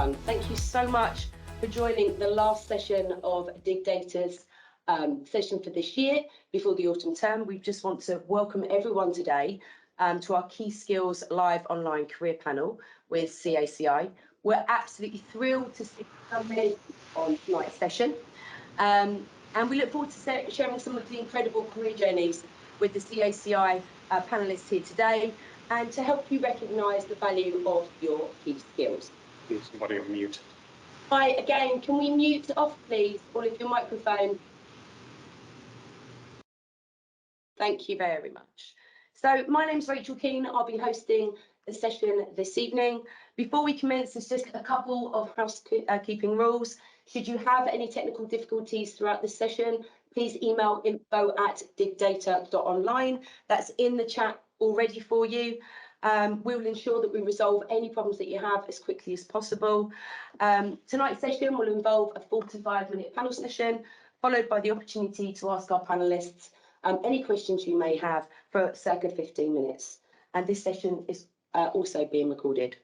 everyone. Thank you so much for joining the last session of Digdata's session for this year before the autumn term. We just want to welcome everyone today to our Key Skills Live Online Career Panel with CACI. We're absolutely thrilled to see so many on tonight's session. And we look forward to sharing some of the incredible career journeys with the CACI panellists here today, and to help you recognise the value of your key skills. Somebody on mute. Hi, again, can we mute off, please, all of your microphone? Thank you very much. So my name's Rachel Keane. I'll be hosting the session this evening. Before we commence, there's just a couple of housekeeping rules. Should you have any technical difficulties throughout this session, please email info@digdata.online. That's in the chat already for you. We will ensure that we resolve any problems that you have as quickly as possible. Tonight's session will involve a 45-minute panel session, followed by the opportunity to ask our panellists any questions you may have for circa 15 minutes. And this session is also being recorded.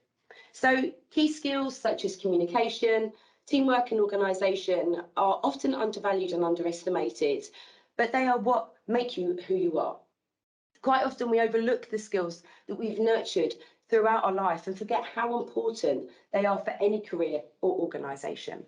So key skills such as communication, teamwork and organisation are often undervalued and underestimated, but they are what make you who you are. Quite often we overlook the skills that we've nurtured throughout our life and forget how important they are for any career or organisation.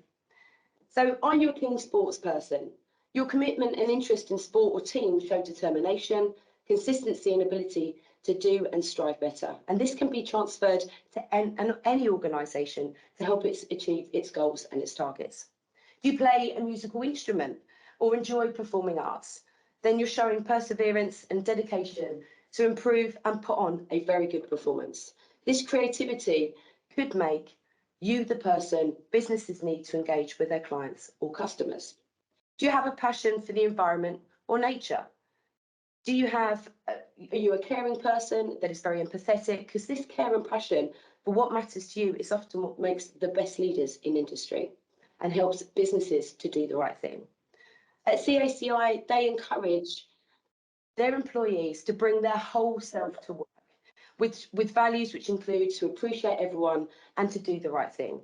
So are you a keen sports person? Your commitment and interest in sport or team show determination, consistency and ability to do and strive better. And this can be transferred to any organisation to help it achieve its goals and its targets. Do you play a musical instrument or enjoy performing arts? Then you're showing perseverance and dedication to improve and put on a very good performance. This creativity could make you the person businesses need to engage with their clients or customers. Do you have a passion for the environment or nature? Are you a caring person that is very empathetic? Because this care and passion for what matters to you is often what makes the best leaders in industry and helps businesses to do the right thing. At CACI, they encourage their employees to bring their whole self to work with values which include to appreciate everyone and to do the right thing.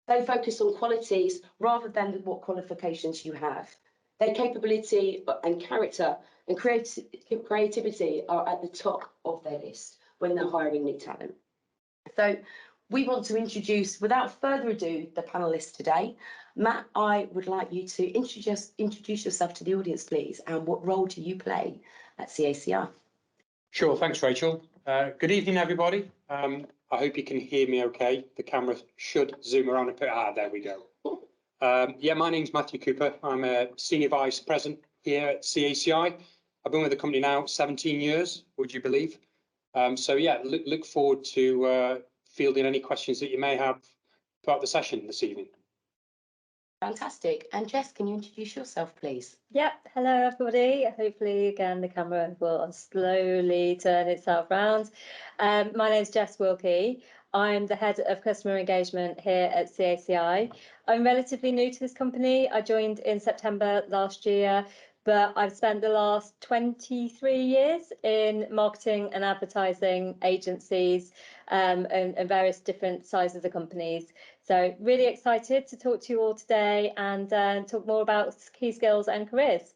They focus on qualities rather than what qualifications you have. Their capability and character and creativity are at the top of their list when they're hiring new talent. So we want to introduce, without further ado, the panellists today. Matt, I would like you to introduce yourself to the audience, please, and what role do you play at CACI? Sure, thanks, Rachel. Good evening, everybody. I hope you can hear me okay. The camera should zoom around a bit. There we go. Yeah, my name's Matthew Cooper. I'm a Senior Vice President here at CACI. I've been with the company now 17 years, would you believe? So yeah, look forward to fielding any questions that you may have throughout the session this evening. Fantastic. And Jess, can you introduce yourself, please? Yep. Hello, everybody. Hopefully, again, the camera will slowly turn itself around. My name's Jess Wilkie. I'm the Head of Customer Engagement here at CACI. I'm relatively new to this company. I joined in September last year, but I've spent the last 23 years in marketing and advertising agencies and various different sizes of companies. So really excited to talk to you all today and talk more about key skills and careers.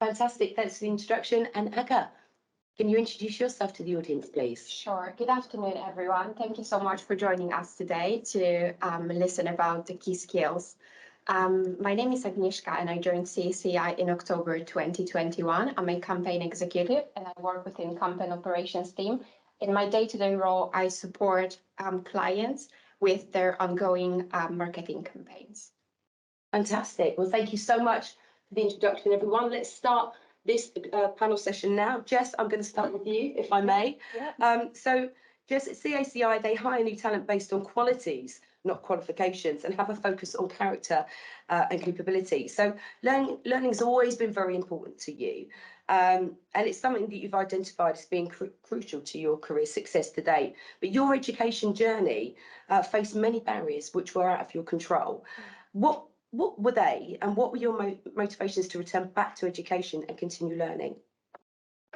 Fantastic. Thanks for the introduction. And Aga, can you introduce yourself to the audience, please? Sure. Good afternoon, everyone. Thank you so much for joining us today to listen about the key skills. My name is Agnieszka and I joined CACI in October 2021. I'm a campaign executive and I work within campaign operations team. In my day-to-day role, I support clients with their ongoing marketing campaigns. Fantastic. Well, thank you so much for the introduction, everyone. Let's start this panel session now. Jess, I'm going to start with you, if I may. Yeah. So, Jess, at CACI, they hire new talent based on qualities, not qualifications, and have a focus on character and capability. So learning's always been very important to you. And it's something that you've identified as being crucial to your career success to date. But your education journey faced many barriers which were out of your control. What were they, and what were your motivations to return back to education and continue learning?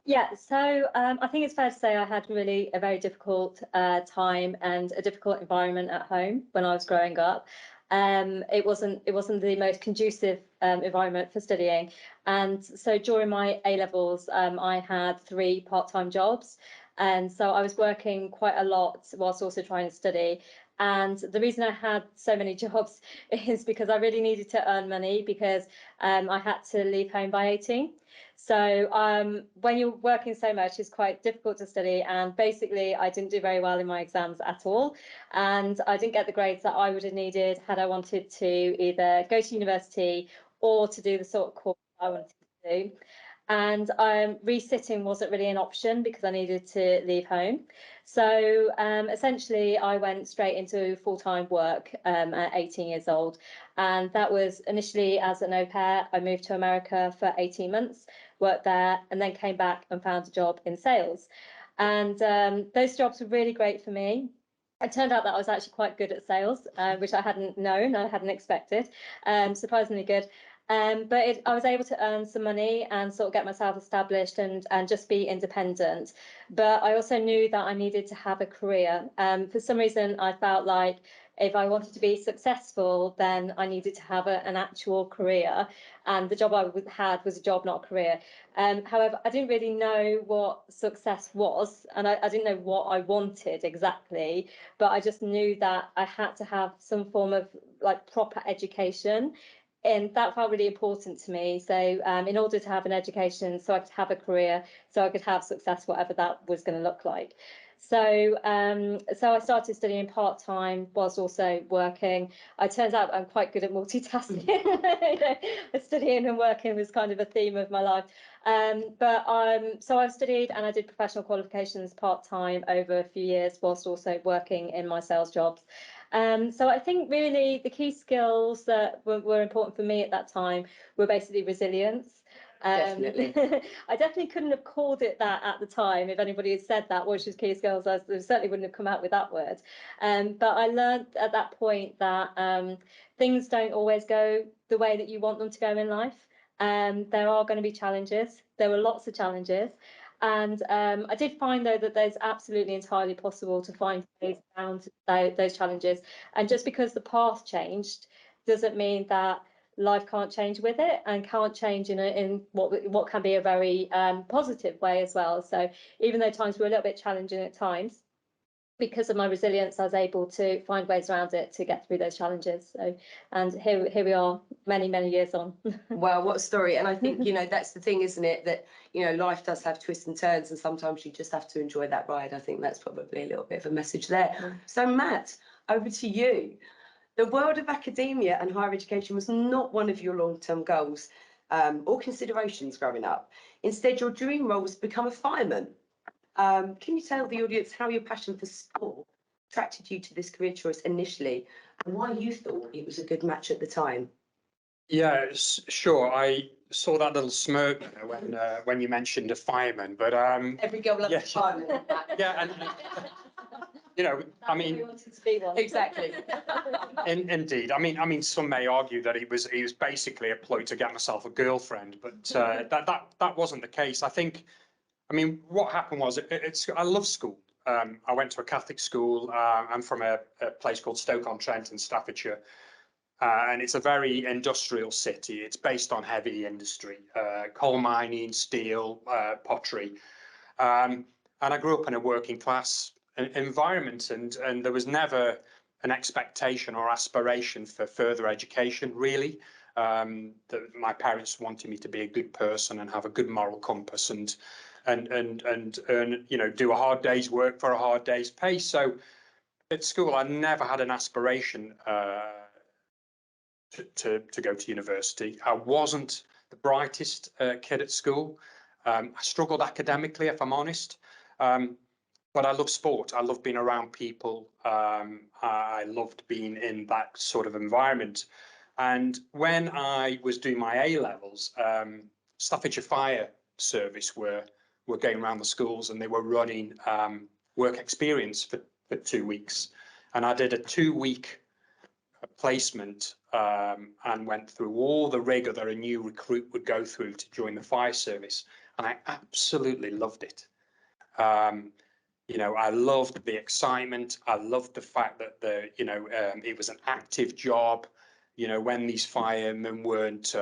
Yeah, so I think it's fair to say I had really a very difficult time and a difficult environment at home when I was growing up. It wasn't the most conducive environment for studying, and so during my A levels, I had 3 part-time jobs, and so I was working quite a lot whilst also trying to study. And the reason I had so many jobs is because I really needed to earn money because I had to leave home by 18. So when you're working so much, it's quite difficult to study. And basically, I didn't do very well in my exams at all. And I didn't get the grades that I would have needed had I wanted to either go to university or to do the sort of course I wanted to do. And resitting wasn't really an option because I needed to leave home. So essentially, I went straight into full-time work at 18 years old. And that was initially as an au pair. I moved to America for 18 months, worked there, and then came back and found a job in sales. And those jobs were really great for me. It turned out that I was actually quite good at sales, which I hadn't known, I hadn't expected, surprisingly good. But I was able to earn some money and sort of get myself established and just be independent. But I also knew that I needed to have a career. For some reason, I felt like if I wanted to be successful, then I needed to have an actual career. And the job I had was a job, not a career. However, I didn't really know what success was, and I didn't know what I wanted exactly, but I just knew that I had to have some form of like proper education. And that felt really important to me. So in order to have an education, so I could have a career, so I could have success, whatever that was going to look like. So I started studying part-time whilst also working. It turns out I'm quite good at multitasking. Studying and working was kind of a theme of my life. So I studied and I did professional qualifications part-time over a few years whilst also working in my sales jobs. So I think really the key skills that were important for me at that time were basically resilience. Definitely. I definitely couldn't have called it that at the time. If anybody had said that, which is key skills, I certainly wouldn't have come out with that word. But I learned at that point that things don't always go the way that you want them to go in life. There are going to be challenges. There were lots of challenges. And I did find, though, that there's absolutely entirely possible to find ways around those challenges. And just because the path changed doesn't mean that life can't change with it and can't change in what can be a very positive way as well. So even though times were a little bit challenging at times, because of my resilience, I was able to find ways around it to get through those challenges. So, and here we are, many, many years on. Wow, what a story. And I think, that's the thing, isn't it? That, life does have twists and turns, and sometimes you just have to enjoy that ride. I think that's probably a little bit of a message there. So, Matt, over to you. The world of academia and higher education was not one of your long-term goals or considerations growing up. Instead, your dream role was to become a fireman. Can you tell the audience how your passion for sport attracted you to this career choice initially, and why you thought it was a good match at the time? Yeah, sure. I saw that little smirk there when you mentioned a fireman, but Every girl loves yeah, a fireman. yeah, and I mean, we wanted to be one. Exactly. indeed. I mean, some may argue that he was basically a ploy to get myself a girlfriend, but that wasn't the case. I mean, what happened was I love school. I went to a Catholic school. I'm from a place called Stoke-on-Trent in Staffordshire. And it's a very industrial city. It's based on heavy industry, coal mining, steel, pottery. And I grew up in a working class environment, and there was never an expectation or aspiration for further education, really. My parents wanted me to be a good person and have a good moral compass and earn, do a hard day's work for a hard day's pay. So at school, I never had an aspiration to go to university. I wasn't the brightest kid at school. I struggled academically, if I'm honest. But I love sport. I love being around people. I loved being in that sort of environment. And when I was doing my A levels, Staffordshire Fire Service were going around the schools, and they were running work experience for 2 weeks. And I did a 2-week placement and went through all the rigor that a new recruit would go through to join the fire service. and I absolutely loved it. You know, I loved the excitement. I loved the fact that it was an active job. You know, when these firemen weren't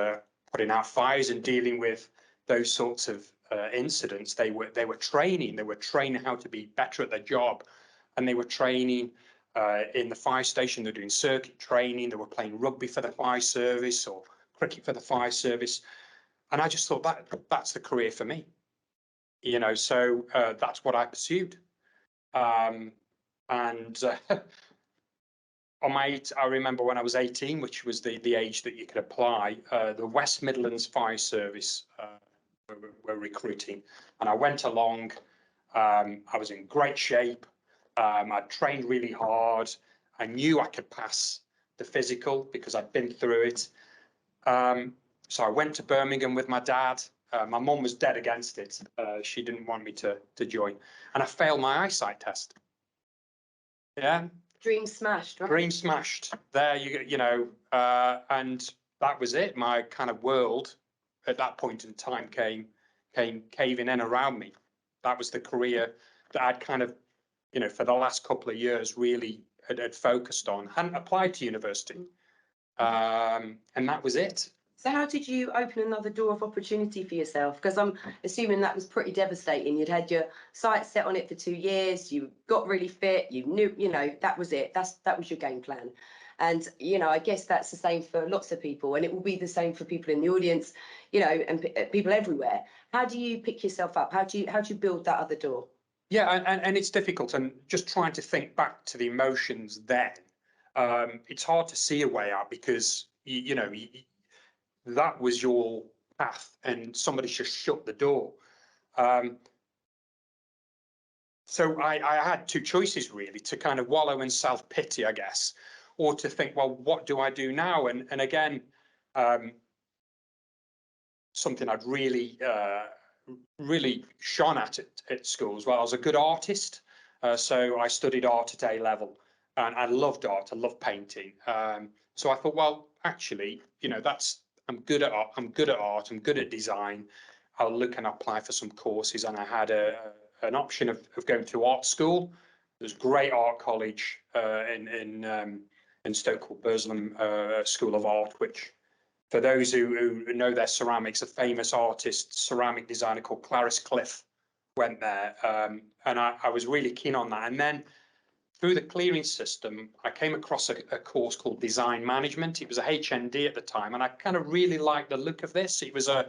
putting out fires and dealing with those sorts of incidents, they were training. They were training how to be better at their job, and they were training in the fire station. They're doing circuit training. They were playing rugby for the fire service or cricket for the fire service, and I just thought that's the career for me. You know, so that's what I pursued. And I remember when I was 18, which was the age that you could apply, the West Midlands Fire Service were recruiting, and I went along. I was in great shape. I trained really hard. I knew I could pass the physical because I'd been through it. So I went to Birmingham with my dad. My mum was dead against it. She didn't want me to join, and I failed my eyesight test. Yeah. Dream smashed, right? Dream smashed. There you know, and that was it. My kind of world at that point in time came caving in around me. That was the career that I'd kind of, you know, for the last couple of years really had focused on. Hadn't applied to university, and that was it. So how did you open another door of opportunity for yourself? Because I'm assuming that was pretty devastating. You'd had your sights set on it for 2 years. You got really fit. You knew, you know, that was it. That was your game plan. And, you know, I guess that's the same for lots of people, and it will be the same for people in the audience, you know, and people everywhere. How do you pick yourself up? How do you build that other door? Yeah, and it's difficult, and just trying to think back to the emotions then, it's hard to see a way out because you know that was your path, and somebody just shut the door. So I had two choices really, to kind of wallow in self-pity, I guess, or to think, well, what do I do now? And again, something I'd really shone at school as well. I was a good artist, so I studied art at A level, and I loved art. I loved painting. So I thought, well, actually, you know, I'm good at art. I'm good at design. I'll look and apply for some courses, and I had an option of going to art school. There's a great art college in Stoke called Burslem School of Art, which, for those who know their ceramics, a famous artist, ceramic designer called Clarice Cliff went there, and I was really keen on that. And then through the clearing system, I came across a course called Design Management. It was a HND at the time, and I kind of really liked the look of this. It was a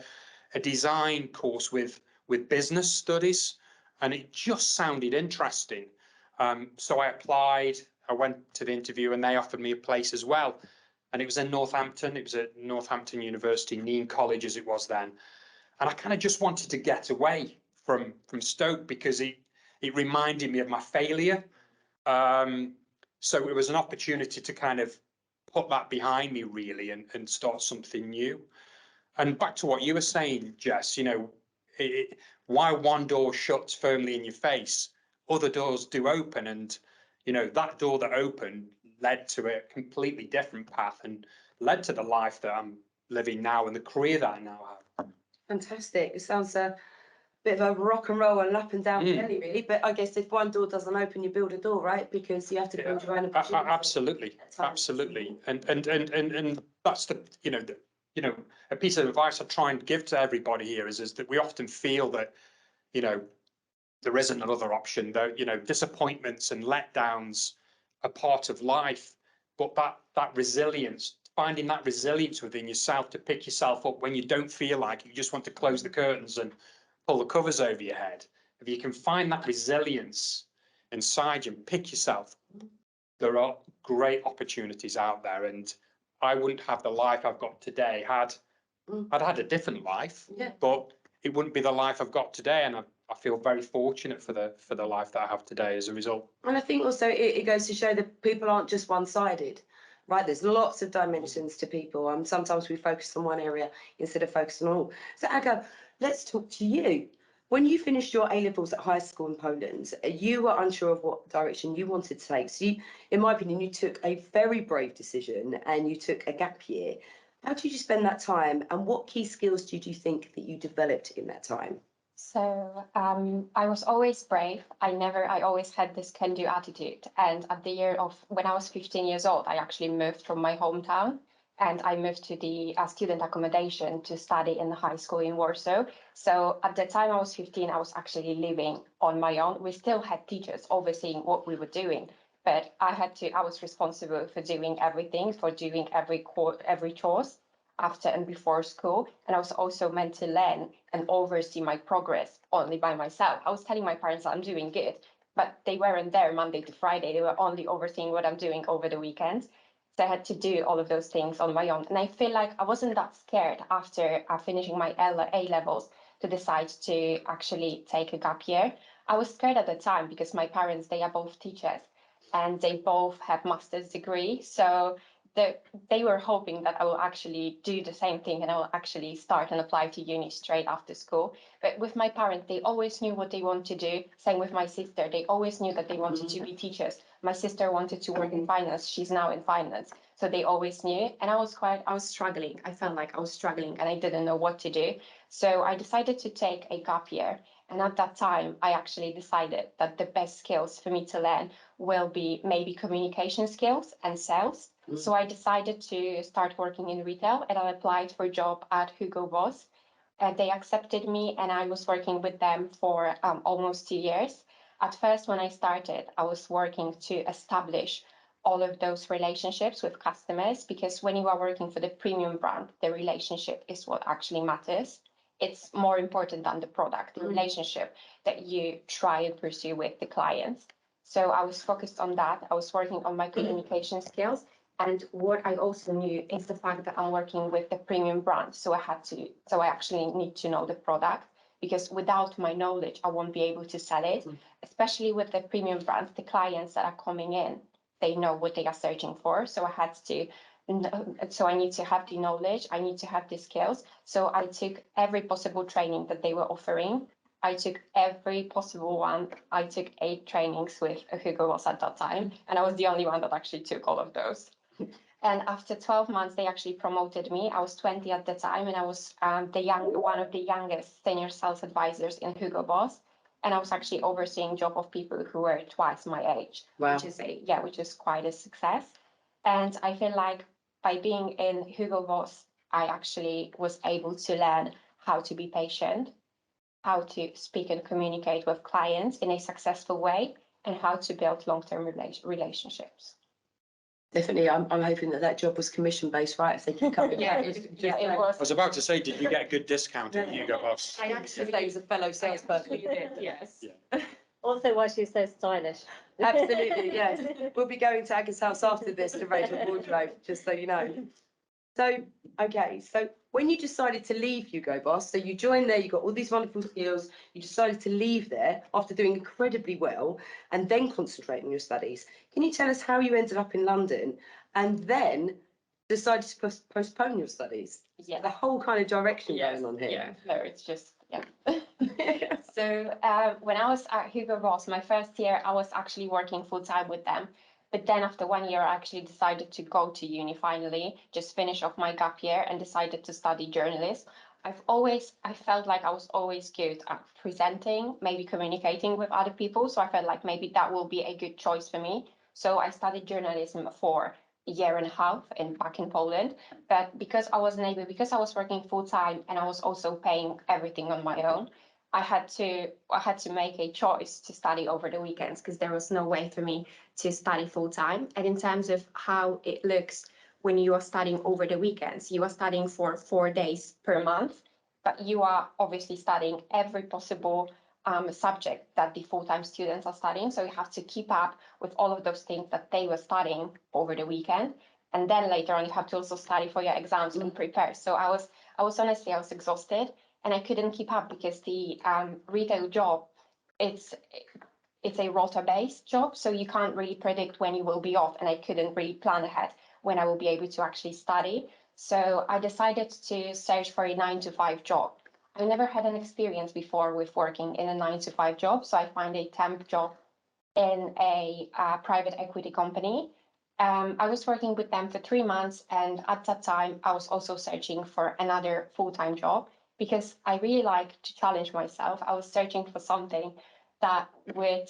design course with business studies, and it just sounded interesting. So I applied. I went to the interview, and they offered me a place as well. And it was in Northampton. It was at Northampton University, Nean College as it was then. And I kind of just wanted to get away from Stoke because it reminded me of my failure. So it was an opportunity to kind of put that behind me really and start something new. And back to what you were saying, Jess, you know, while one door shuts firmly in your face, other doors do open. And, you know, that door that opened led to a completely different path and led to the life that I'm living now and the career that I now have. Fantastic. It sounds a bit of a rock and roll and up and down journey, really. But I guess if one door doesn't open, you build a door, right? Because you have to build your own opportunity. Absolutely. And that's a piece of advice I try and give to everybody here is that we often feel that, you know, there isn't another option, that, you know, disappointments and letdowns are part of life, but that resilience, finding that resilience within yourself to pick yourself up when you don't feel like it, you just want to close the curtains and pull the covers over your head. If you can find that resilience inside you and pick yourself, there are great opportunities out there. And I wouldn't have the life I've got today I'd had a different life, but it wouldn't be the life I've got today. And I feel very fortunate for the life that I have today as a result. And I think also it goes to show that people aren't just one-sided, right? There's lots of dimensions to people, and sometimes we focus on one area instead of focusing on all. So Aga, let's talk to you. When you finished your A-levels at high school in Poland, you were unsure of what direction you wanted to take. So you, in my opinion, you took a very brave decision and you took a gap year. How did you spend that time, and what key skills did you think that you developed in that time? I was always brave. I always had this can-do attitude. And at the year of when I was 15 years old, I actually moved from my hometown and I moved to the student accommodation to study in the high school in Warsaw. So at the time I was 15, I was actually living on my own. We still had teachers overseeing what we were doing, but I was responsible for doing everything, for doing every chores after and before school. And I was also meant to learn and oversee my progress only by myself. I was telling my parents I'm doing good, but they weren't there Monday to Friday. They were only overseeing what I'm doing over the weekends. So I had to do all of those things on my own. And I feel like I wasn't that scared after finishing my A levels to decide to actually take a gap year. I was scared at the time because my parents, they are both teachers and they both have master's degree. So they were hoping that I will actually do the same thing and I will actually start and apply to uni straight after school. But with my parents, they always knew what they want to do. Same with my sister. They always knew that they wanted to be teachers. My sister wanted to work in finance. She's now in finance. So they always knew. And I was struggling. I felt like I was struggling and I didn't know what to do. So I decided to take a gap year. And at that time, I actually decided that the best skills for me to learn will be maybe communication skills and sales. So I decided to start working in retail and I applied for a job at Hugo Boss. They accepted me and I was working with them for almost 2 years. At first, when I started, I was working to establish all of those relationships with customers because when you are working for the premium brand, the relationship is what actually matters. It's more important than the product, the relationship that you try and pursue with the clients. So I was focused on that. I was working on my communication skills. And what I also knew is the fact that I'm working with the premium brand. So I actually need to know the product because without my knowledge, I won't be able to sell it, especially with the premium brands, the clients that are coming in, they know what they are searching for. So I need to have the knowledge, I need to have the skills. So I took every possible training that they were offering. I took every possible one. I took 8 trainings with Hugo Boss at that time, and I was the only one that actually took all of those. And after 12 months, they actually promoted me. I was 20 at the time, and I was one of the youngest senior sales advisors in Hugo Boss. And I was actually overseeing job of people who were twice my age, Wow. which is quite a success. And I feel like by being in Hugo Boss, I actually was able to learn how to be patient, how to speak and communicate with clients in a successful way, and how to build long-term relationships. Definitely, I'm hoping that job was commission based, right? If they keep coming back. It was. I was about to say, did you get a good discount at Hugo Boss? I actually say as a fellow salesperson. did, yes. Yeah. Also, why she's so stylish. Absolutely, yes. We'll be going to Aga's house after this to raid her wardrobe, just so you know. So, okay, so when you decided to leave Hugo Boss, so you joined there, you got all these wonderful skills, you decided to leave there after doing incredibly well and then concentrate on your studies. Can you tell us how you ended up in London and then decided to postpone your studies? Yeah. The whole kind of direction Yes, going on here. yeah, no, it's just, yeah. So when I was at Hugo Boss, my first year, I was actually working full time with them. But then after 1 year, I actually decided to go to uni finally, just finish off my gap year and decided to study journalism. I felt like I was always good at presenting, maybe communicating with other people. So I felt like maybe that will be a good choice for me. So I studied journalism for a year and a half back in Poland. But because I was working full time and I was also paying everything on my own, I had to make a choice to study over the weekends because there was no way for me to study full time. And in terms of how it looks when you are studying over the weekends, you are studying for 4 days per month, but you are obviously studying every possible subject that the full-time students are studying. So you have to keep up with all of those things that they were studying over the weekend. And then later on, you have to also study for your exams and prepare. So I was honestly exhausted and I couldn't keep up because the retail job, it's a rota-based job, so you can't really predict when you will be off, and I couldn't really plan ahead when I will be able to actually study. So I decided to search for a 9-to-5 job. I never had an experience before with working in a 9-to-5 job, so I found a temp job in a private equity company. I was working with them for 3 months, and at that time, I was also searching for another full-time job. because I really like to challenge myself. I was searching for something that would,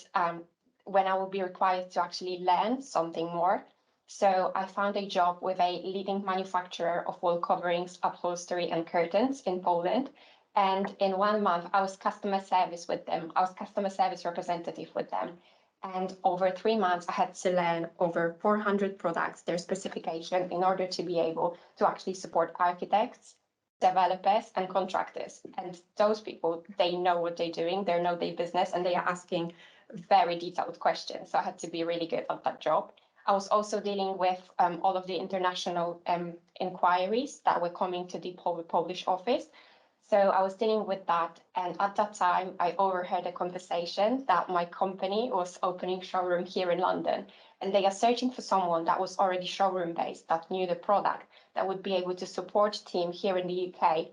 when I would be required to actually learn something more. So I found a job with a leading manufacturer of wall coverings, upholstery, and curtains in Poland. And in 1 month, I was customer service with them. I was customer service representative with them. And over 3 months, I had to learn over 400 products, their specification, in order to be able to actually support architects, developers, and contractors. And those people, they know what they're doing, they know their business, and they are asking very detailed questions. So I had to be really good at that job. I was also dealing with all of the international inquiries that were coming to the Polish office. So I was dealing with that. And at that time, I overheard a conversation that my company was opening showroom here in London. And they are searching for someone that was already showroom based, that knew the product, that would be able to support team here in the UK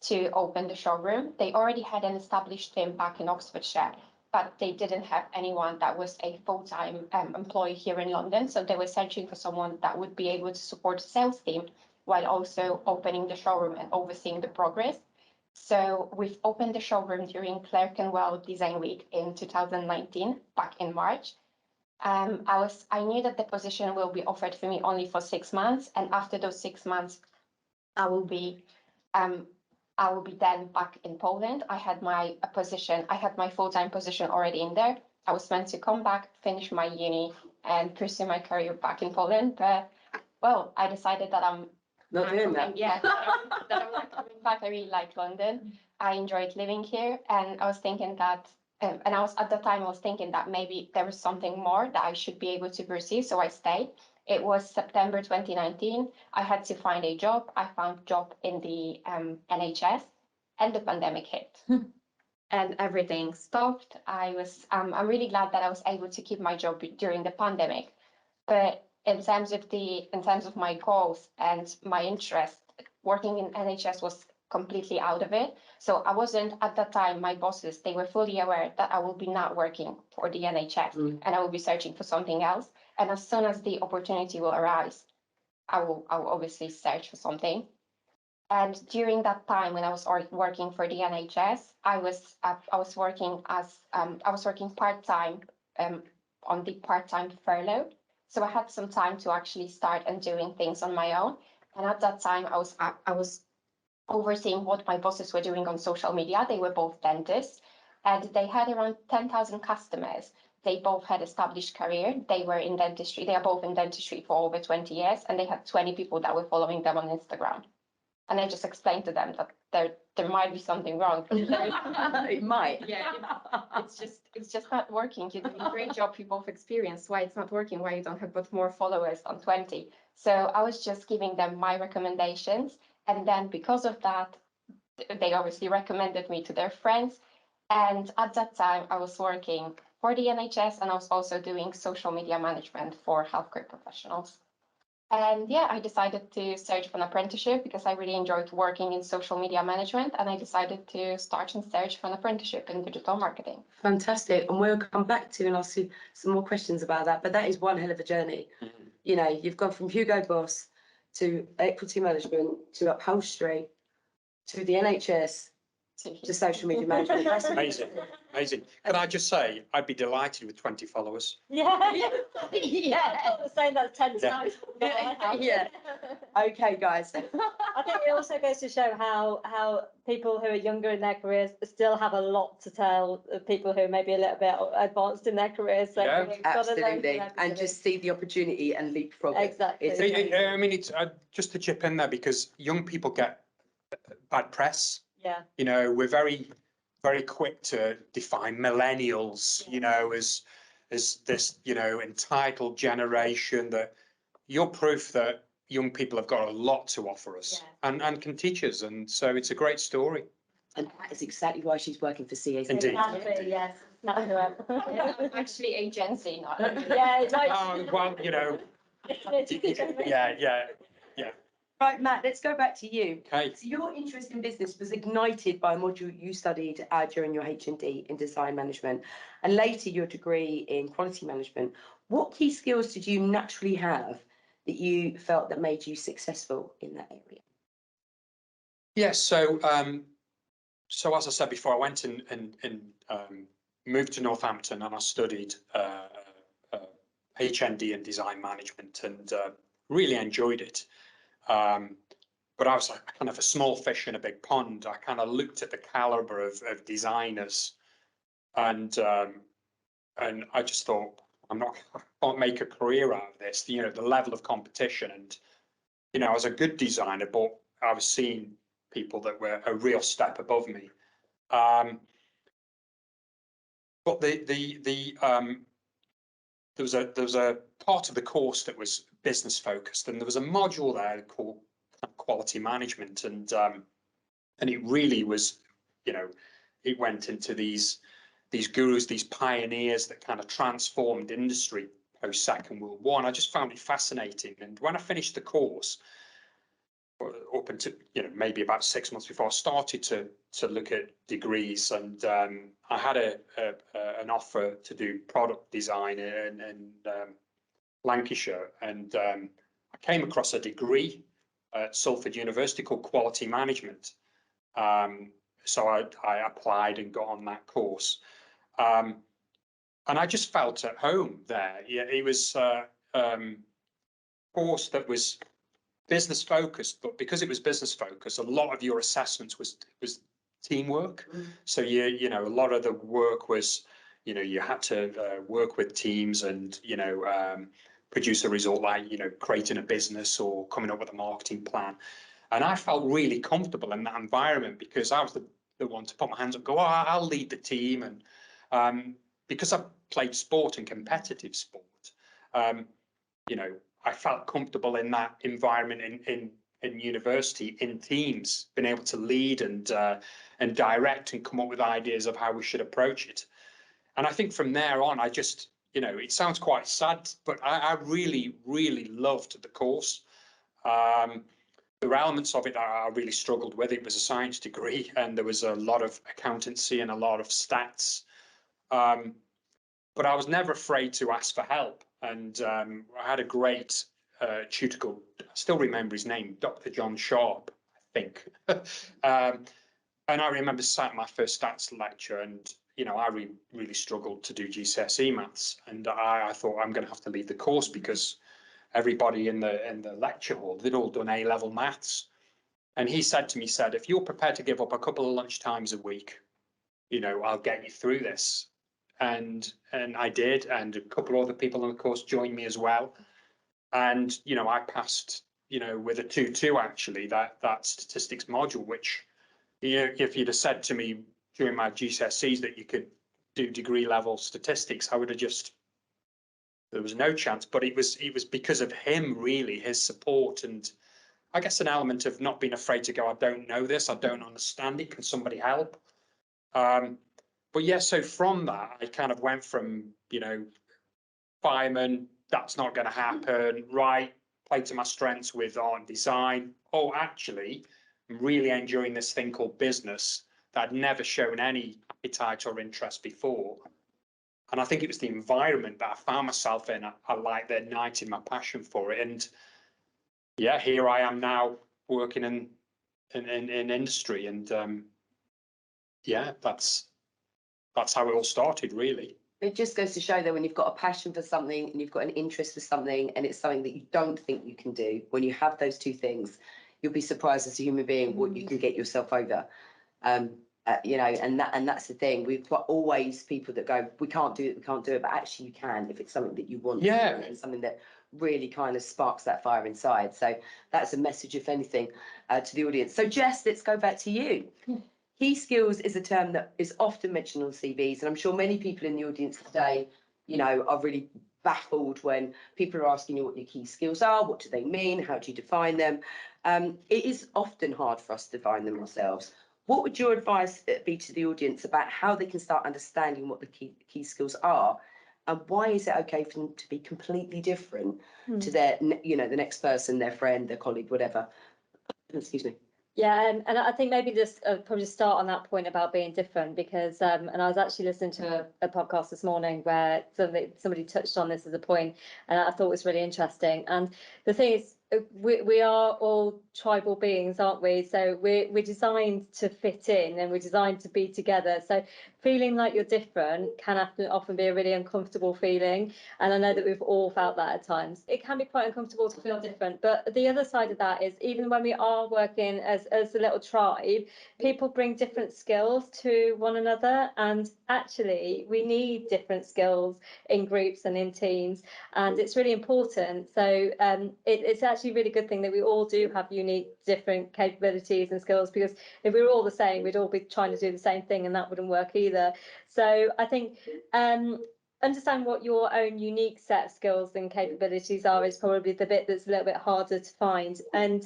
to open the showroom. They already had an established team back in Oxfordshire, but they didn't have anyone that was a full-time employee here in London. So they were searching for someone that would be able to support the sales team while also opening the showroom and overseeing the progress. So we've opened the showroom during Clerkenwell Design Week in 2019, back in March. I knew that the position will be offered for me only for 6 months, and after those 6 months, I will be then back in Poland. I had my full-time position already in there. I was meant to come back, finish my uni, and pursue my career back in Poland. But well, I decided that I'm Not doing that. Yeah, that I'm not coming back. I really like London. I enjoyed living here, and I was thinking that, at the time I was thinking that maybe there was something more that I should be able to pursue. So I stayed. It was September 2019. I had to find a job. I found a job in the NHS, and the pandemic hit. And everything stopped. I'm really glad that I was able to keep my job during the pandemic. But in terms of my goals and my interest, working in NHS was completely out of it. So I wasn't, at that time, my bosses, they were fully aware that I will be not working for the NHS and I will be searching for something else. And as soon as the opportunity will arise, I will obviously search for something. And during that time, when I was working for the NHS, I was working part-time on the part-time furlough. So I had some time to actually start and doing things on my own. And at that time, I was overseeing what my bosses were doing on social media. They were both dentists, and they had around 10,000 customers. They both had established career. They were in dentistry. They are both in dentistry for over 20 years, and they had 20 people that were following them on Instagram. And I just explained to them that there might be something wrong. It might. Yeah, it's just not working. You're doing a great job. You both experienced why it's not working, why you don't have but more followers on 20. So I was just giving them my recommendations. And then because of that, they obviously recommended me to their friends. And at that time, I was working for the NHS, and I was also doing social media management for healthcare professionals. And yeah, I decided to search for an apprenticeship because I really enjoyed working in social media management, and I decided to start and search for an apprenticeship in digital marketing. Fantastic. And we'll come back to and ask you some more questions about that. But that is one hell of a journey. You know, you've gone from Hugo Boss to equity management to upholstery to the NHS to social media management. That's Amazing, amazing. Can I just say, I'd be delighted with 20 followers. Yeah. Yeah. I was saying that 10 Yeah. times. Yeah. Okay, guys. I think it also goes to show how people who are younger in their careers still have a lot to tell people who may be a little bit advanced in their careers. So Yeah. you've got to learn from Absolutely. And everybody. just see the opportunity and leapfrog it. Exactly. It's I mean, it's just to chip in there, because young people get bad press. Yeah. You know, we're very, very quick to define millennials, you know, as this, you know, entitled generation. That you're proof that young people have got a lot to offer us and can teach us. And so it's a great story. And that is exactly why she's working for CACI. Indeed. Exactly, yes. That's right. I'm actually agency, not. Yeah, it's like. Well, you know, yeah. Right, Matt, let's go back to you. Okay. So your interest in business was ignited by a module you studied during your H&D in design management, and later your degree in quality management. What key skills did you naturally have that you felt that made you successful in that area? Yes, so so as I said before, I went and moved to Northampton, and I studied HND in design management, and really enjoyed it. But I was like kind of a small fish in a big pond. I kind of looked at the caliber of designers, and I just thought, I can't make a career out of this. You know, the level of competition, and you know, I was a good designer, but I was seeing people that were a real step above me. But there was a part of the course that was business focused, and there was a module there called quality management, and it really was, you know, it went into these gurus, these pioneers that kind of transformed industry post Second World War. And I just found it fascinating. And when I finished the course, up until, you know, maybe about 6 months before, I started to look at degrees, and I had an offer to do product design in Lancashire, and I came across a degree at Salford University called Quality Management. So I applied and got on that course, and I just felt at home there. Yeah, it was a course that was business focused, but because it was business focused, a lot of your assessments was teamwork. So you know, a lot of the work was, you know, you had to work with teams, and you know, produce a result, like, you know, creating a business or coming up with a marketing plan. And I felt really comfortable in that environment, because I was the one to put my hands up, go, oh, I'll lead the team. And because I played sport and competitive sport, you know, I felt comfortable in that environment in university, in teams, being able to lead and direct and come up with ideas of how we should approach it. And I think from there on, I just, you know, it sounds quite sad, but I really, really loved the course. There were elements of it that I really struggled with. It was a science degree, and there was a lot of accountancy and a lot of stats. But I was never afraid to ask for help. And I had a great tutor called, I still remember his name, Dr. John Sharp, I think. And I remember sat in my first stats lecture, and you know, I really struggled to do GCSE maths, and I thought, I'm going to have to leave the course, because everybody in the lecture hall, they'd all done A-level maths. And he said to me, if you're prepared to give up a couple of lunch times a week, you know, I'll get you through this. And I did, and a couple of other people on the course joined me as well. And you know, I passed, you know, with a 2-2 actually, that statistics module, which, you know, if you'd have said to me during my GCSEs that you could do degree level statistics, I would have just, there was no chance. But it was because of him, really, his support, and I guess an element of not being afraid to go, I don't know this, I don't understand it, can somebody help? But yeah, so from that, I kind of went from, you know, fireman, that's not going to happen, right, play to my strengths with art and design. Oh, actually, I'm really enjoying this thing called business that I'd never shown any appetite or interest before. And I think it was the environment that I found myself in. I liked that ignited my passion for it. And yeah, here I am now working in industry. And yeah, that's how it all started, really. It just goes to show that when you've got a passion for something and you've got an interest for something, and it's something that you don't think you can do, when you have those two things, you'll be surprised as a human being what you can get yourself over. You know, and that's the thing. We've got always people that go, we can't do it, but actually you can, if it's something that you want. Yeah. To do, and something that really kind of sparks that fire inside. So that's a message, if anything, to the audience. So Jess, let's go back to you. Key skills is a term that is often mentioned on CVs, and I'm sure many people in the audience today, you know, are really baffled when people are asking you what your key skills are, what do they mean, how do you define them? It is often hard for us to define them ourselves. What would your advice be to the audience about how they can start understanding what the key skills are, and why is it okay for them to be completely different to their, you know, the next person, their friend, their colleague, whatever? Excuse me. Yeah, and I think maybe just probably start on that point about being different, because and I was actually listening to a podcast this morning where somebody touched on this as a point, and I thought it was really interesting. And the thing is, we are all tribal beings, aren't we? So we're designed to fit in, and we're designed to be together. So feeling like you're different can often be a really uncomfortable feeling. And I know that we've all felt that at times. It can be quite uncomfortable to feel different. But the other side of that is, even when we are working as a little tribe, people bring different skills to one another. And actually, we need different skills in groups and in teams. And it's really important. So it's actually a really good thing that we all do have unique, different capabilities and skills, because if we were all the same, we'd all be trying to do the same thing, and that wouldn't work either. So I think understand what your own unique set of skills and capabilities are is probably the bit that's a little bit harder to find. And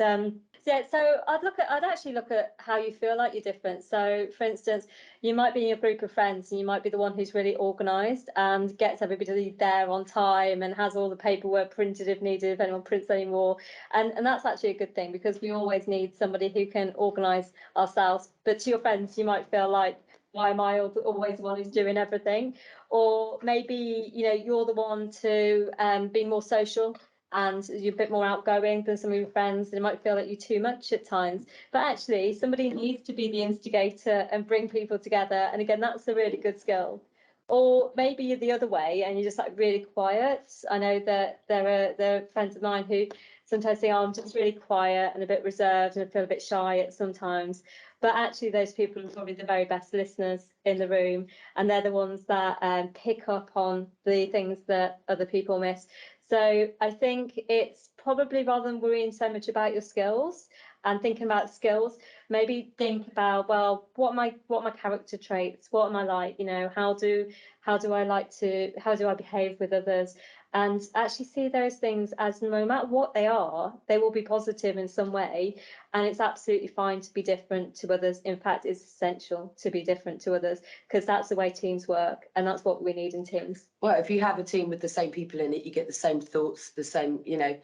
yeah, so I'd actually look at how you feel like you're different. So for instance, you might be in a group of friends and you might be the one who's really organised and gets everybody there on time and has all the paperwork printed if needed, if anyone prints anymore. And that's actually a good thing, because we always need somebody who can organise ourselves. But to your friends, you might feel like, why am I always the one who's doing everything? Or maybe, you know, you're the one to be more social, and you're a bit more outgoing than some of your friends, and it might feel like you're too much at times. But actually, somebody needs to be the instigator and bring people together. And again, that's a really good skill. Or maybe you're the other way and you're just like really quiet. I know that there are friends of mine who sometimes say, oh, I'm just really quiet and a bit reserved and I feel a bit shy at sometimes. But actually, those people are probably the very best listeners in the room, and they're the ones that pick up on the things that other people miss. So I think it's probably, rather than worrying so much about your skills and thinking about skills, maybe think about, well, what are my character traits? What am I like? You know, how do I behave with others? And actually see those things as, no matter what they are, they will be positive in some way. And it's absolutely fine to be different to others. In fact, it's essential to be different to others, because that's the way teams work, and that's what we need in teams. Well, if you have a team with the same people in it, you get the same thoughts, the same, you know,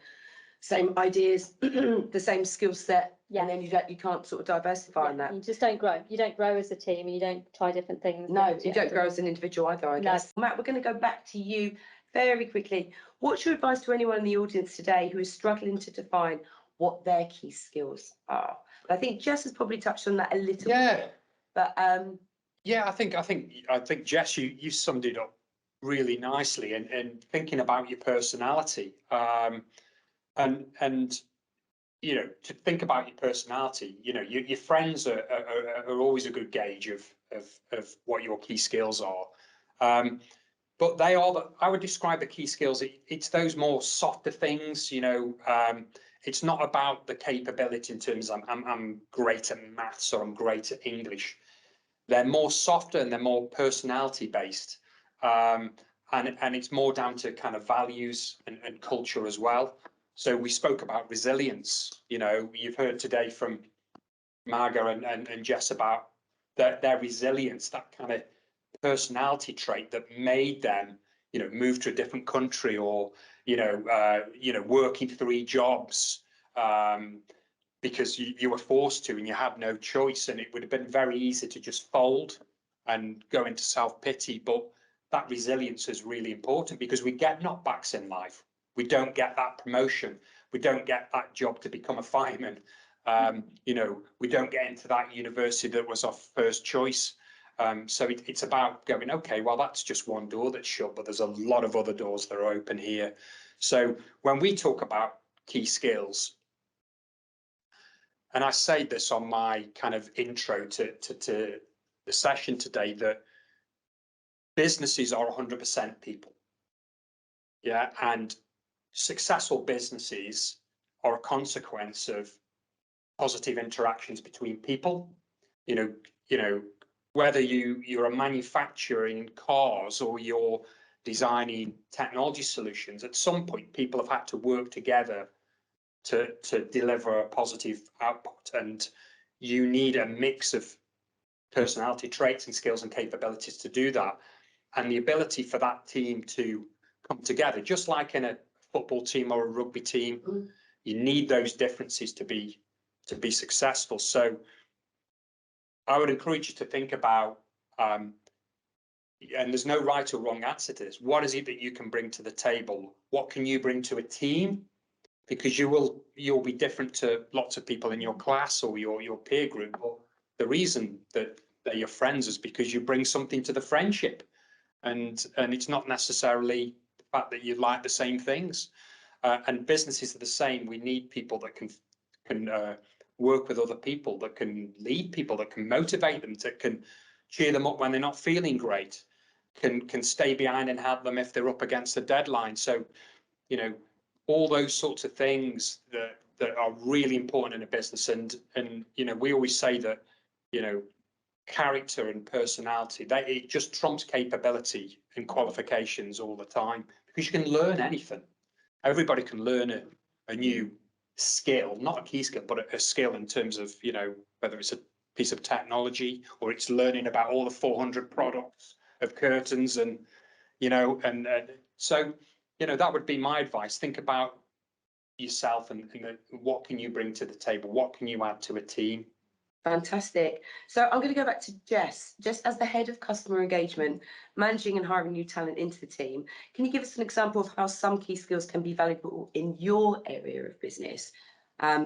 same ideas, the same skill set, Yeah. and then you can't sort of diversify on that. You just don't grow. You don't grow as a team, and you don't try different things. No, you don't grow as an individual either, I guess. Matt, we're going to go back to you very quickly. What's your advice to anyone in the audience today who is struggling to define what their key skills are? I think Jess has probably touched on that a little bit. But yeah, I think Jess, you summed it up really nicely, and thinking about your personality, and you know, to think about your personality, you know, your friends are always a good gauge of what your key skills are. But they are I would describe the key skills. It's those more softer things, you know. It's not about the capability in terms of I'm great at maths or I'm great at English. They're more softer and they're more personality based. And it's more down to kind of values and culture as well. So we spoke about resilience. You know, you've heard today from Marga and Jess about their resilience, that kind of personality trait that made them, you know, move to a different country, or working 3 jobs because you were forced to and you had no choice, and it would have been very easy to just fold and go into self-pity. But that resilience is really important, because we get knockbacks in life. We don't get that promotion. We don't get that job to become a fireman. You know, we don't get into that university that was our first choice. So it's about going, okay, well, that's just one door that's shut, but there's a lot of other doors that are open here. So when we talk about key skills, and I say this on my kind of intro to the session today, that businesses are 100% people. Yeah, and successful businesses are a consequence of positive interactions between people. You know, whether you're a manufacturer in cars or you're designing technology solutions, at some point people have had to work together to deliver a positive output, and you need a mix of personality traits and skills and capabilities to do that, and the ability for that team to come together, just like in a football team or a rugby team. You need those differences to be successful. So I would encourage you to think about, and there's no right or wrong answer to this, what is it that you can bring to the table? What can you bring to a team because you'll be different to lots of people in your class or your peer group. But the reason that they're your friends is because you bring something to the friendship, and it's not necessarily the fact that you like the same things. And businesses are the same. We need people that can work with other people, that can lead people, that can motivate them, that can cheer them up when they're not feeling great, can stay behind and help them if they're up against a deadline. So, you know, all those sorts of things that are really important in a business. And you know, we always say that, you know, character and personality, that it just trumps capability and qualifications all the time, because you can learn anything. Everybody can learn a new skill, not a key skill, but a skill in terms of, you know, whether it's a piece of technology or it's learning about all the 400 products of curtains, and, you know, and so, you know, that would be my advice. Think about yourself and what can you bring to the table? What can you add to a team? Fantastic. So I'm going to go back to Jess. Jess, as the head of customer engagement, managing and hiring new talent into the team, can you give us an example of how some key skills can be valuable in your area of business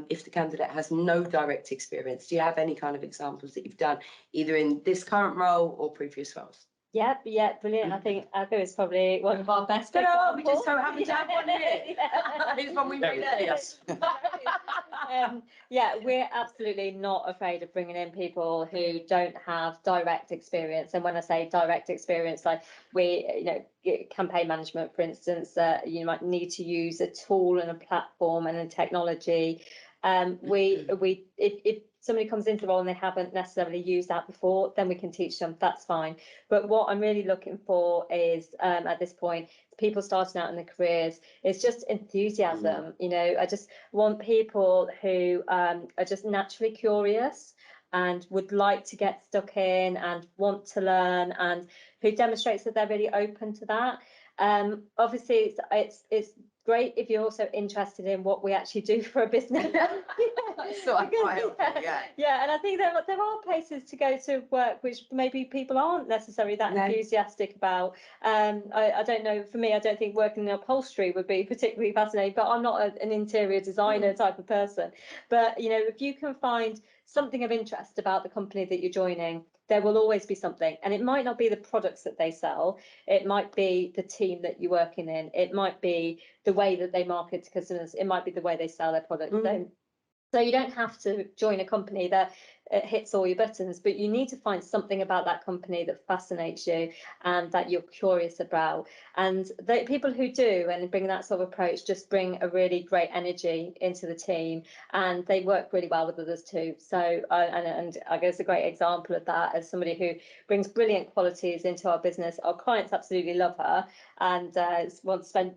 if the candidate has no direct experience? Do you have any kind of examples that you've done either in this current role or previous roles? Yeah, brilliant. I think Aggo is probably one of our best examples. We just so happen to have one here. It's one we made earlier. Yeah, we're absolutely not afraid of bringing in people who don't have direct experience. And when I say direct experience, like you know, campaign management, for instance, you might need to use a tool and a platform and a technology. If somebody comes into the role and they haven't necessarily used that before, then we can teach them, that's fine. But what I'm really looking for is, at this point, people starting out in their careers, it's just enthusiasm. You know, I just want people who are just naturally curious and would like to get stuck in and want to learn, and who demonstrates that they're really open to that. Obviously, it's great if you're also interested in what we actually do for a business. So quite helpful, yeah. Yeah, and I think there are places to go to work which maybe people aren't necessarily that enthusiastic about. I don't know, for me, I don't think working in upholstery would be particularly fascinating, but I'm not an interior designer type of person. But, you know, if you can find something of interest about the company that you're joining, there will always be something. And it might not be the products that they sell, it might be the team that you're working in, it might be the way that they market to customers, it might be the way they sell their products. So you don't have to join a company that hits all your buttons, but you need to find something about that company that fascinates you and that you're curious about. And the people who do and bring that sort of approach just bring a really great energy into the team, and they work really well with others too. So and I guess a great example of that as somebody who brings brilliant qualities into our business. Our clients absolutely love her and want to spend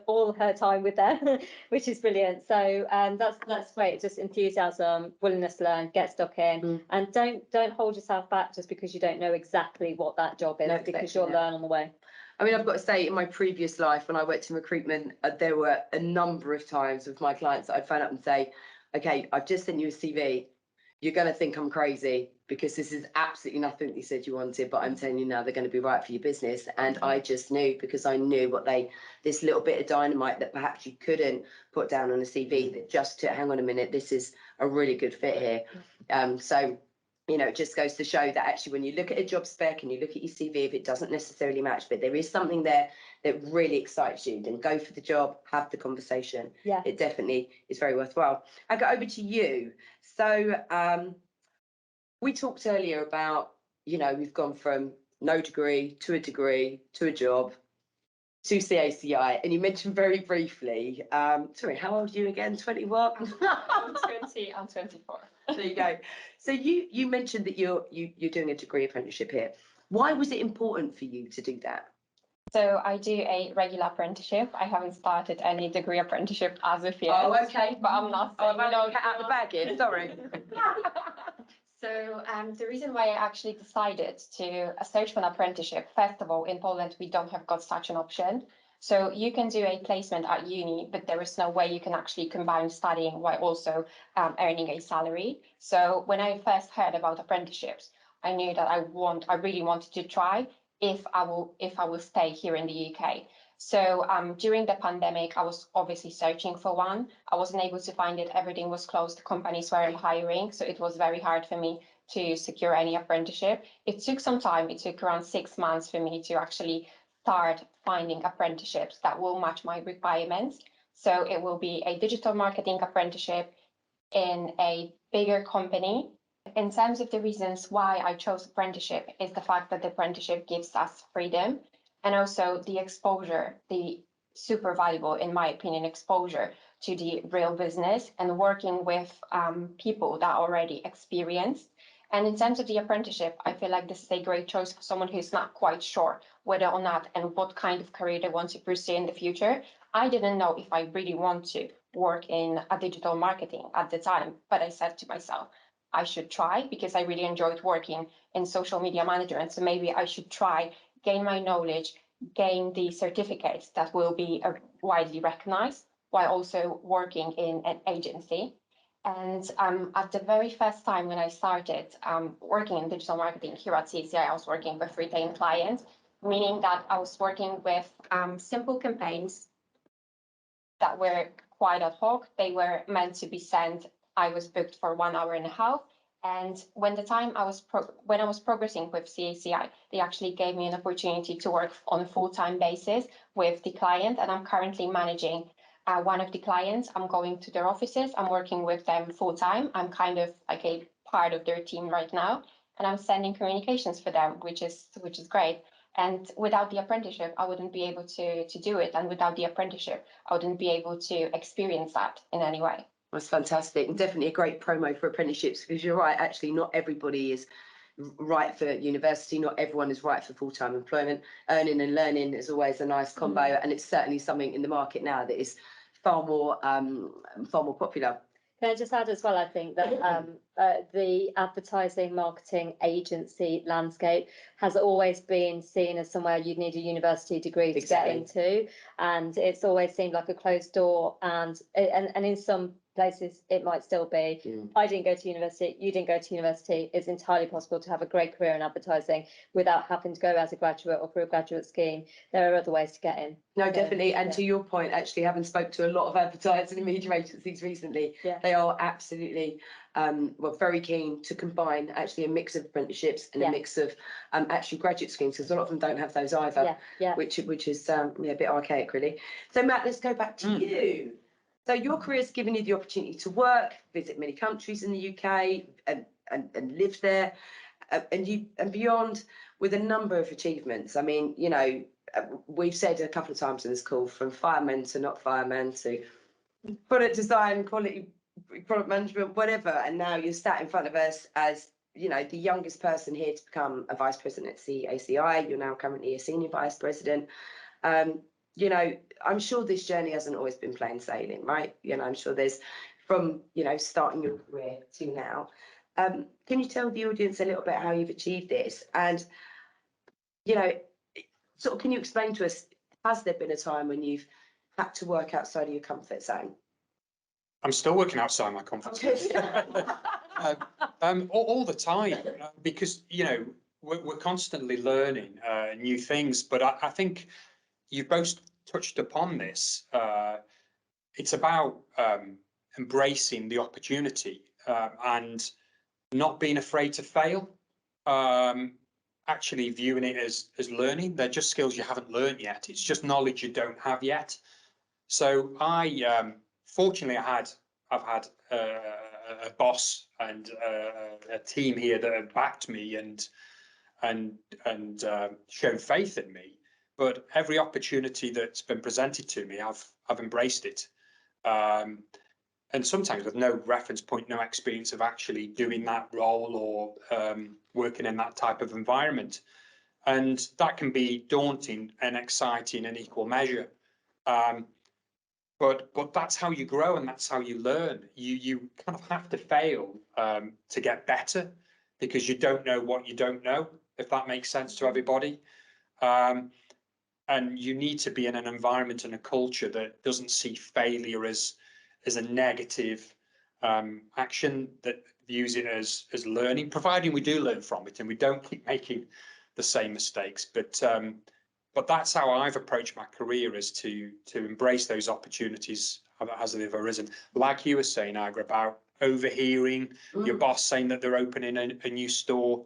all her time with them, which is brilliant. So that's great. Just enthusiasm, willingness to learn, get stuck in, and don't hold yourself back just because you don't know exactly what that job is, because you'll learn on the way. I mean, I've got to say, in my previous life, when I worked in recruitment, there were a number of times with my clients that I'd phone up and say, okay, I've just sent you a CV. You're going to think I'm crazy because this is absolutely nothing that you said you wanted, but I'm telling you now they're going to be right for your business. And I just knew, because I knew what this little bit of dynamite that perhaps you couldn't put down on a CV, that just to hang on a minute, this is a really good fit here. So, you know, it just goes to show that actually when you look at a job spec and you look at your CV, if it doesn't necessarily match, but there is something there that really excites you, then go for the job, have the conversation. Yeah, it definitely is very worthwhile. I go over to you. So we talked earlier about, you know, we've gone from no degree to a job to CACI, and you mentioned very briefly, sorry, how old are you again? 20 what? I'm 20, I'm 24. There you go. So you mentioned that you're doing a degree apprenticeship here. Why was it important for you to do that? So I do a regular apprenticeship. I haven't started any degree apprenticeship as of yet. Oh, okay. But I'm not saying, I've got cat out of the bag here, sorry. So the reason why I actually decided to search for an apprenticeship, first of all, in Poland, we don't have got such an option. So you can do a placement at uni, but there is no way you can actually combine studying while also earning a salary. So when I first heard about apprenticeships, I knew that I really wanted to try. if I will stay here in the UK. So during the pandemic, I was obviously searching for one. I wasn't able to find it. Everything was closed. Companies weren't hiring. So it was very hard for me to secure any apprenticeship. It took some time. It took around 6 months for me to actually start finding apprenticeships that will match my requirements. So it will be a digital marketing apprenticeship in a bigger company. In terms of the reasons why I chose apprenticeship is the fact that the apprenticeship gives us freedom and also the exposure, the super valuable, in my opinion, exposure to the real business and working with people that are already experienced. And in terms of the apprenticeship, I feel like this is a great choice for someone who's not quite sure whether or not and what kind of career they want to pursue in the future. I didn't know if I really want to work in a digital marketing at the time, but I said to myself, I should try because I really enjoyed working in social media management. So maybe I should try, gain my knowledge, gain the certificates that will be widely recognized while also working in an agency. And at the very first time when I started working in digital marketing here at CACI, I was working with retail clients, meaning that I was working with simple campaigns that were quite ad hoc. They were meant to be sent. I was booked for 1.5 hours. And when I was progressing with CACI, they actually gave me an opportunity to work on a full-time basis with the client. And I'm currently managing one of the clients. I'm going to their offices. I'm working with them full-time. I'm kind of like a part of their team right now. And I'm sending communications for them, which is great. And without the apprenticeship, I wouldn't be able to do it. And without the apprenticeship, I wouldn't be able to experience that in any way. That's fantastic, and definitely a great promo for apprenticeships, because you're right, actually not everybody is right for university, not everyone is right for full-time employment. Earning and learning is always a nice combo, and it's certainly something in the market now that is far more popular. Can I just add as well, I think that the advertising marketing agency landscape has always been seen as somewhere you'd need a university degree to get into, and it's always seemed like a closed door, and in some places it might still be. I didn't go to university, you didn't go to university. It's entirely possible to have a great career in advertising without having to go as a graduate or for a graduate scheme. There are other ways to get in. No, definitely. And to your point, actually, having spoke to a lot of advertising and media agencies recently, they are absolutely very keen to combine actually a mix of apprenticeships and a mix of actually graduate schemes, because a lot of them don't have those either, which is a bit archaic, really. So Matt, let's go back to you. So your career has given you the opportunity to work, visit many countries in the UK and live there and beyond, with a number of achievements. I mean, you know, we've said a couple of times in this call, from fireman to not fireman to product design, quality, product management, whatever. And now you're sat in front of us as, you know, the youngest person here to become a vice president at CACI. You're now currently a senior vice president. You know, I'm sure this journey hasn't always been plain sailing, right? You know, I'm sure there's, from, you know, starting your career to now. Can you tell the audience a little bit how you've achieved this? And, you know, sort of, can you explain to us, has there been a time when you've had to work outside of your comfort zone? I'm still working outside my comfort zone. All the time, because, you know, we're constantly learning new things. But I think you've both touched upon this. It's about embracing the opportunity and not being afraid to fail. Actually viewing it as learning. They're just skills you haven't learned yet. It's just knowledge you don't have yet. So I fortunately I've had a boss and a team here that have backed me and shown faith in me. But every opportunity that's been presented to me, I've embraced it. And sometimes with no reference point, no experience of actually doing that role or working in that type of environment. And that can be daunting and exciting in equal measure. But that's how you grow and that's how you learn. You kind of have to fail to get better, because you don't know what you don't know, if that makes sense to everybody. And you need to be in an environment and a culture that doesn't see failure as a negative action, that views it as learning, providing we do learn from it and we don't keep making the same mistakes. But that's how I've approached my career, is to embrace those opportunities as they've arisen. Like you were saying, Agra, about overhearing your boss saying that they're opening a new store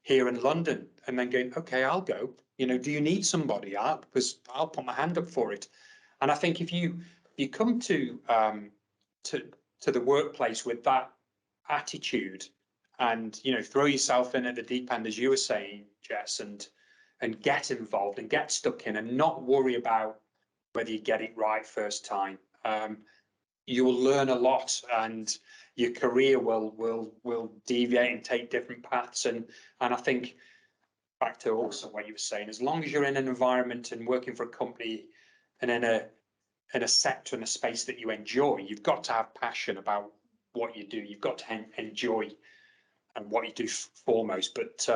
here in London, and then going, okay, I'll go. You know, do you need somebody? Because I'll put my hand up for it. And I think if you come to the workplace with that attitude, and throw yourself in at the deep end, as you were saying, Jess, and get involved and get stuck in, and not worry about whether you get it right first time, you will learn a lot, and your career will deviate and take different paths. And I think, back to also what you were saying, as long as you're in an environment and working for a company and in a sector and a space that you enjoy, you've got to have passion about what you do. You've got to enjoy and what you do foremost. But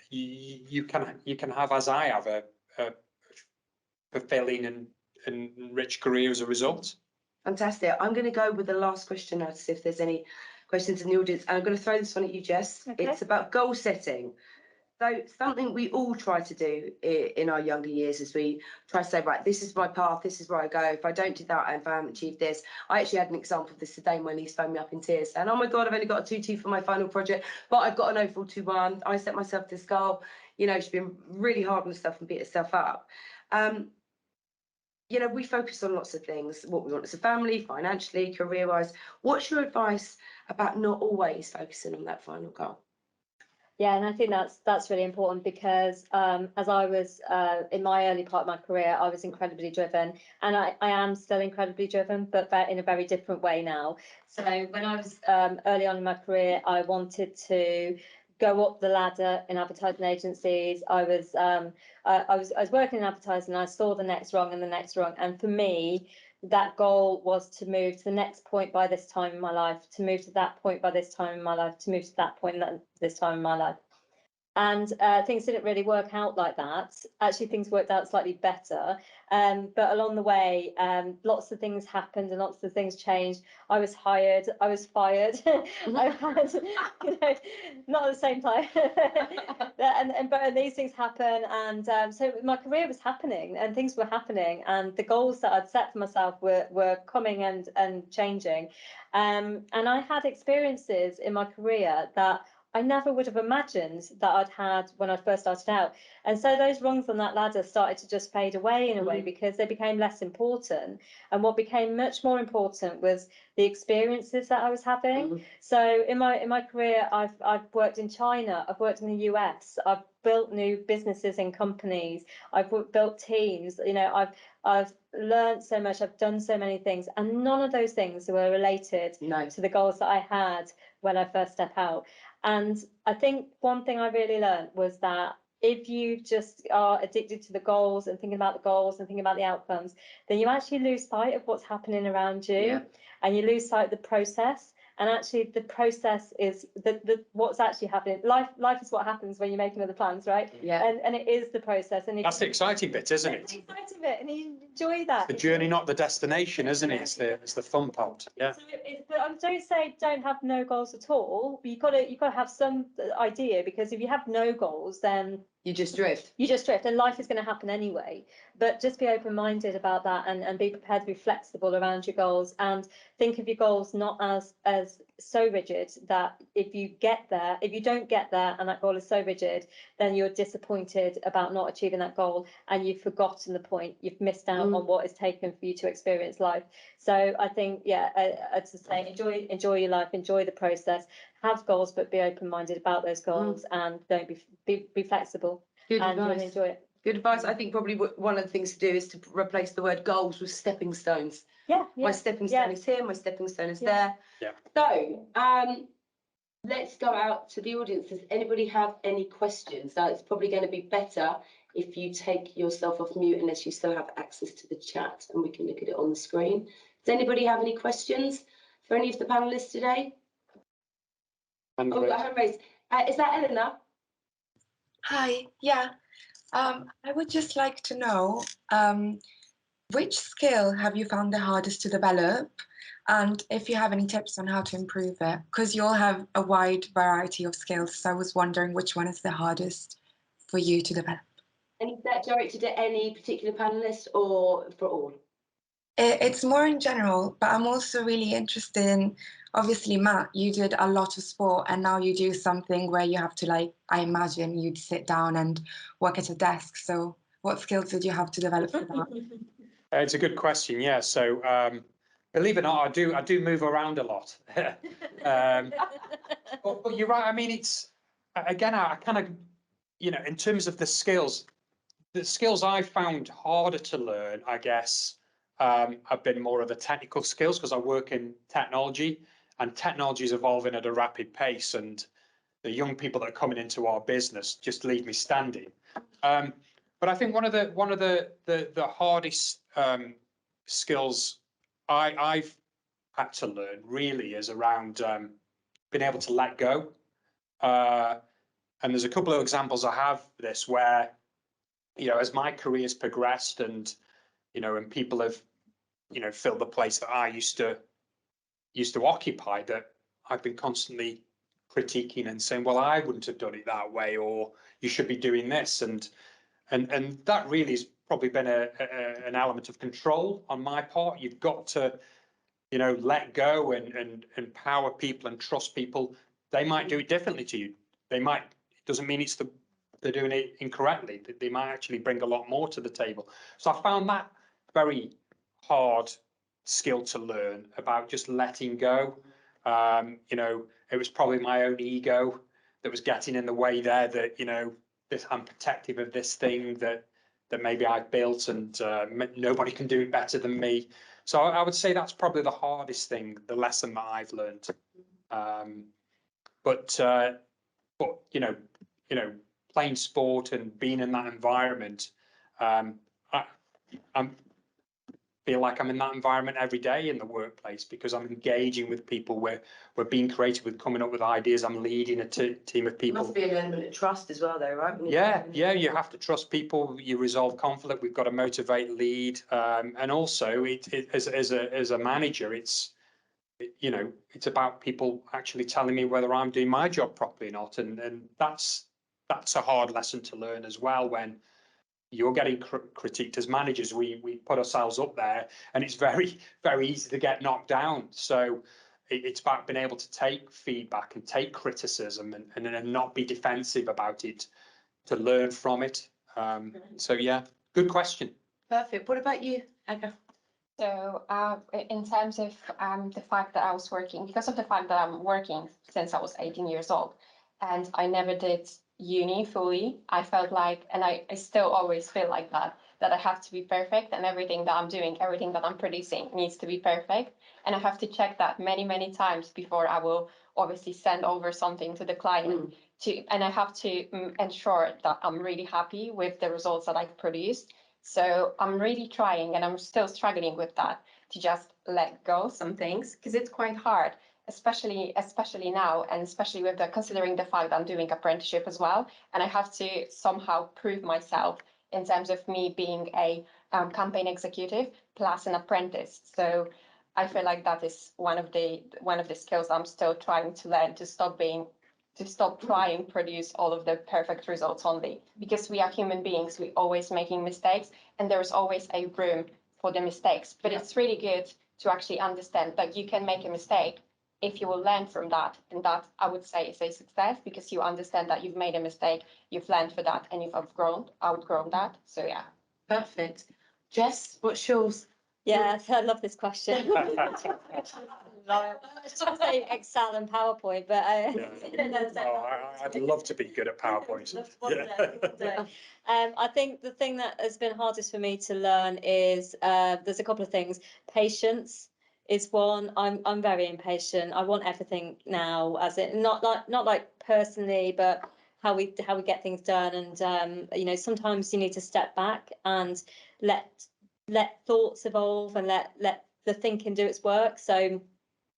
you can have, as I have, a fulfilling and rich career as a result. Fantastic. I'm going to go with the last question now to see if there's any questions in the audience. And I'm going to throw this one at you, Jess. Okay. It's about goal setting. So something we all try to do in our younger years is we try to say, right, this is my path, this is where I go. If I don't do that, if I haven't achieved this. I actually had an example of this today. My niece phoned me up in tears saying, oh my God, I've only got a 2-2 for my final project, but I've got an 0-4-2-1. I set myself this goal. She's been really hard on herself and beat herself up. We focus on lots of things, what we want as a family, financially, career-wise. What's your advice about not always focusing on that final goal? Yeah, and I think that's really important, because as I was in my early part of my career, I was incredibly driven, and I am still incredibly driven, but in a very different way now. So when I was early on in my career, I wanted to go up the ladder in advertising agencies. I was working in advertising, and I saw the next rung and the next rung, and for me, that goal was to move to the next point by this time in my life, to move to that point by this time in my life, to move to that point this time in my life. And things didn't really work out like that. Actually, things worked out slightly better. But along the way, lots of things happened and lots of things changed. I was hired, I was fired. I had, not at the same time. But these things happen. And so my career was happening and things were happening. And the goals that I'd set for myself were coming and changing. And I had experiences in my career that I never would have imagined that I'd had when I first started out. And so those rungs on that ladder started to just fade away in a way, because they became less important. And what became much more important was the experiences that I was having. So in my career, I've worked in China, I've worked in the US, I've built new businesses and companies, I've built teams, I've learned so much, I've done so many things, and none of those things were related to the goals that I had when I first stepped out. And I think one thing I really learned was that if you just are addicted to the goals and thinking about the goals and thinking about the outcomes, then you actually lose sight of what's happening around you, and you lose sight of the process. And actually, the process is what's actually happening. Life is what happens when you're making other plans, right? Yeah. And it is the process. And that's the exciting bit, isn't it? That's the exciting bit, and you enjoy that. The journey, not the destination, isn't it? It's the fun part. Yeah. So but don't say don't have no goals at all. But you've got to have some idea, because if you have no goals, then you just drift. And life is going to happen anyway. But just be open-minded about that, and be prepared to be flexible around your goals, and think of your goals not as so rigid that if you don't get there and that goal is so rigid, then you're disappointed about not achieving that goal, and you've forgotten the point, you've missed out on what it's taken for you to experience life. So I think, I'd just say enjoy your life, enjoy the process, have goals, but be open-minded about those goals, and don't be flexible. Good and advice. You'll enjoy it. Good advice. I think probably one of the things to do is to replace the word goals with stepping stones. My stepping stone is here, my stepping stone is there. Yeah. So let's go out to the audience. Does anybody have any questions? Now, it's probably going to be better if you take yourself off mute, unless you still have access to the chat and we can look at it on the screen. Does anybody have any questions for any of the panelists today? Hand raised. Is that Eleanor? Hi, yeah. I would just like to know, which skill have you found the hardest to develop? And if you have any tips on how to improve it, because you all have a wide variety of skills. So I was wondering which one is the hardest. for you to develop? And is that directed at any particular panelist or for all? It's more in general, but I'm also really interested in, obviously, Matt, you did a lot of sport and now you do something where you have to, like, I imagine you'd sit down and work at a desk. So what skills did you have to develop for that? It's a good question. Yeah. So believe it or not, I do move around a lot. But you're right. I mean, it's again, I kind of, in terms of the skills I found harder to learn, I guess, have been more of the technical skills because I work in technology and technology is evolving at a rapid pace, and the young people that are coming into our business just leave me standing. But I think one of the hardest skills I've had to learn really is around being able to let go. And there's a couple of examples I have for this where, as my career's progressed and, and people have, filled the place that I used to occupy, that I've been constantly critiquing and saying, well, I wouldn't have done it that way, or you should be doing this. And that really has probably been an element of control on my part. You've got to, let go and empower people and trust people. They might do it differently to you. It doesn't mean they're doing it incorrectly. They might actually bring a lot more to the table. So I found that very hard skill to learn, about just letting go. It was probably my own ego that was getting in the way there, that, I'm protective of this thing that maybe I've built, and nobody can do it better than me. So I would say that's probably the hardest thing, the lesson that I've learned. But playing sport and being in that environment, I feel like I'm in that environment every day in the workplace because I'm engaging with people. We're being creative with coming up with ideas. I'm leading a team of people. Must be an element of trust as well, though, right? Yeah, you have to trust people. You resolve conflict. We've got to motivate, lead, and also as a manager, it's about people actually telling me whether I'm doing my job properly or not, and that's a hard lesson to learn as well. When you're getting critiqued as managers, we put ourselves up there, and it's very, very easy to get knocked down. So it's about being able to take feedback and take criticism and not be defensive about it, to learn from it. So yeah, good question. Perfect. What about you, Aga? So in terms of the fact that I was working, because of the fact that I'm working since I was 18 years old, and I never did uni fully, I felt like, and I still always feel like that I have to be perfect, and everything that I'm doing, everything that I'm producing needs to be perfect. And I have to check that many, many times before I will obviously send over something to the client. And I have to ensure that I'm really happy with the results that I've produced. So I'm really trying, and I'm still struggling with that, to just let go some things, because it's quite hard, especially now, and especially with considering the fact that I'm doing apprenticeship as well, and I have to somehow prove myself in terms of me being a campaign executive plus an apprentice. So I feel like that is one of the skills I'm still trying to learn, to stop trying to produce all of the perfect results only, because we are human beings. We're always making mistakes, and there's always a room for the mistakes. But it's really good to actually understand that you can make a mistake. If you will learn from that, and that, I would say, is a success, because you understand that you've made a mistake, you've learned for that, and you've outgrown that. So yeah. Perfect. Jess, what's yours? Yeah, I love this question. I was trying to say Excel and PowerPoint, but I'd love to be good at PowerPoint. I think the thing that has been hardest for me to learn is there's a couple of things. Patience is one. I'm very impatient. I want everything now, as it not like personally, but how we get things done. And sometimes you need to step back and let thoughts evolve and let the thinking do its work. So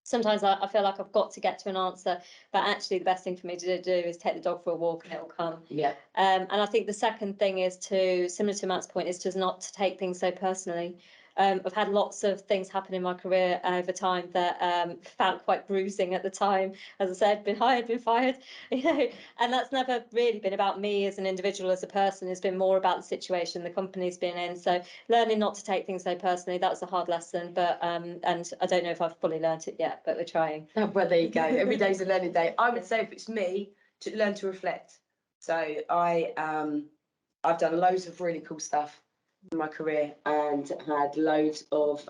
sometimes I feel like I've got to get to an answer, but actually the best thing for me to do is take the dog for a walk and it'll come. Yeah. And I think the second thing is similar to Matt's point, is just not to take things so personally. I've had lots of things happen in my career over time that felt quite bruising at the time. As I said, been hired, been fired, you know, and that's never really been about me as an individual, as a person. It's been more about the situation the company's been in. So learning not to take things so personally, that was a hard lesson, but and I don't know if I've fully learnt it yet, but we're trying. Oh, well, there you go. Every day's a learning day. I would say if it's me, to learn to reflect. So I've done loads of really cool stuff in my career and had loads of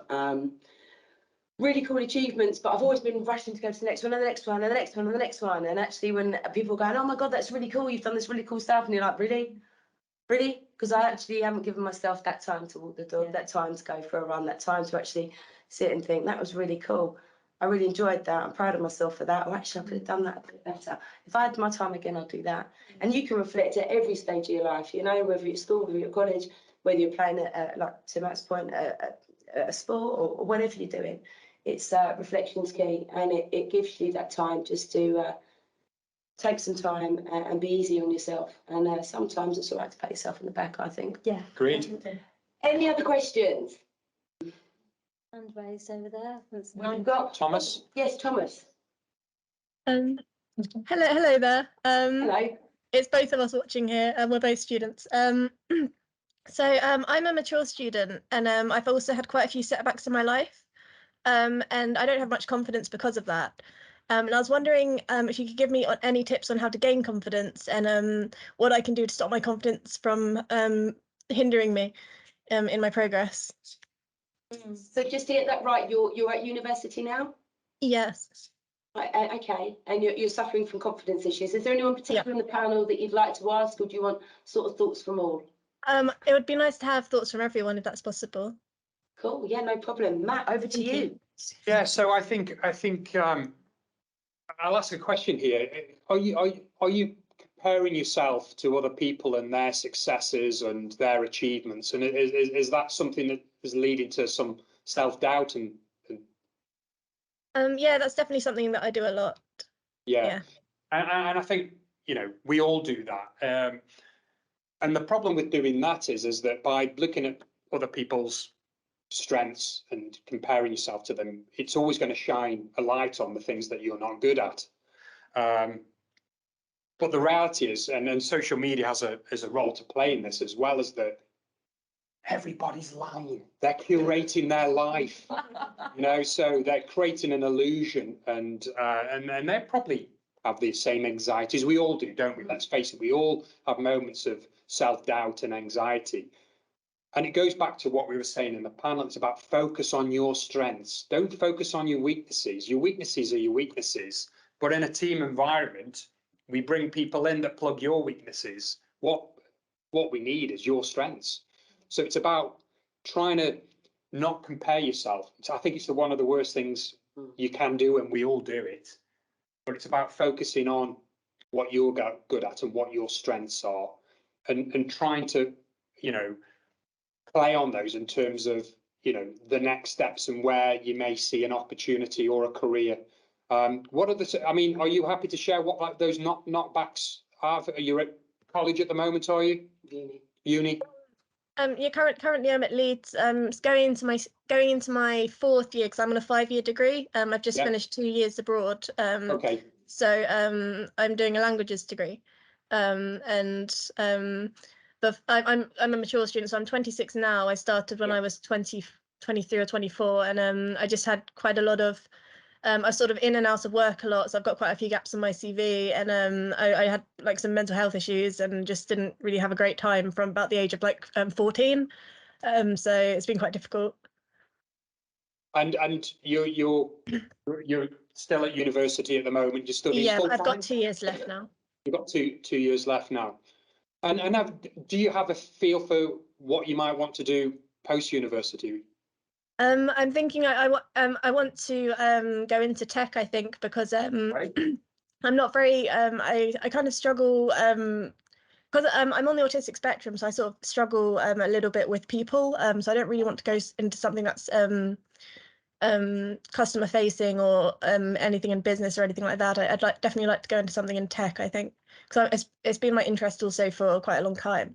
really cool achievements, but I've always been rushing to go to the next one and the next one and the next one and the next one. And actually when people are going, oh my God, that's really cool, you've done this really cool stuff, and you're like, really? Really? Because I actually haven't given myself that time to walk the dog, that time to go for a run, that time to actually sit and think, that was really cool. I really enjoyed that. I'm proud of myself for that. Or actually, I could have done that a bit better. If I had my time again, I'd do that. And you can reflect at every stage of your life, you know, whether you're at school, whether you're at college, whether you're playing at like to Matt's point, a sport or whatever you're doing. It's reflection's key, and it gives you that time just to take some time and be easy on yourself. And sometimes it's all right to pat yourself on the back, I think. Yeah. Great. Any other questions? Hand raised over there. We've got Thomas? Yes, Thomas. Hello there. Hello. It's both of us watching here, and we're both students. I'm a mature student, and I've also had quite a few setbacks in my life, and I don't have much confidence because of that. And I was wondering if you could give me any tips on how to gain confidence and what I can do to stop my confidence from hindering me in my progress. So just to get that right, you're at university now? Yes. Right, okay, and you're suffering from confidence issues. Is there anyone particular in the panel that you'd like to ask, or do you want sort of thoughts from all? It would be nice to have thoughts from everyone if that's possible. Cool, yeah, no problem. Matt, over to you. Yeah, so I think I'll ask a question here. Are you comparing yourself to other people and their successes and their achievements? And is that something that is leading to some self-doubt and Yeah, that's definitely something that I do a lot. yeah. And I think, you know, we all do that. And the problem with doing that is that by looking at other people's strengths and comparing yourself to them, it's always going to shine a light on the things that you're not good at. But the reality is, and social media has a role to play in this as well, as that everybody's lying. They're curating their life, you know, so they're creating an illusion, and they probably have the same anxieties. We all do, don't we? Let's face it, we all have moments of self-doubt and anxiety. And it goes back to what we were saying in the panel. It's about focus on your strengths. Don't focus on your weaknesses. Your weaknesses are your weaknesses. But in a team environment, we bring people in that plug your weaknesses. What we need is your strengths. So it's about trying to not compare yourself. I think it's one of the worst things you can do, and we all do it. But it's about focusing on what you're good at and what your strengths are, and trying to, you know, play on those in terms of, you know, the next steps and where you may see an opportunity or a career. What are the, I mean, are you happy to share what like those knockbacks are? Are you at college at the moment, are you? Uni? Yeah, currently I'm at Leeds. Going into my fourth year because I'm on a 5-year degree. I've just finished 2 years abroad. Okay. So I'm doing a languages degree. I'm a mature student, so I'm 26 now. I started when I was 23 or 24, and I just had quite a lot of I was sort of in and out of work a lot, so I've got quite a few gaps in my CV, and I had like some mental health issues and just didn't really have a great time from about the age of like 14. So it's been quite difficult. And you're still at university at the moment. You're studying Yeah, full-time? I've got 2 years left now. You've got two years left now. And do you have a feel for what you might want to do post-university? I'm thinking I want to go into tech, I think, because Right. I'm not very I kind of struggle because I'm on the autistic spectrum, so I sort of struggle a little bit with people. So I don't really want to go into something that's customer facing or anything in business or anything like that. I'd definitely like to go into something in tech, I think, because it's been my interest also for quite a long time.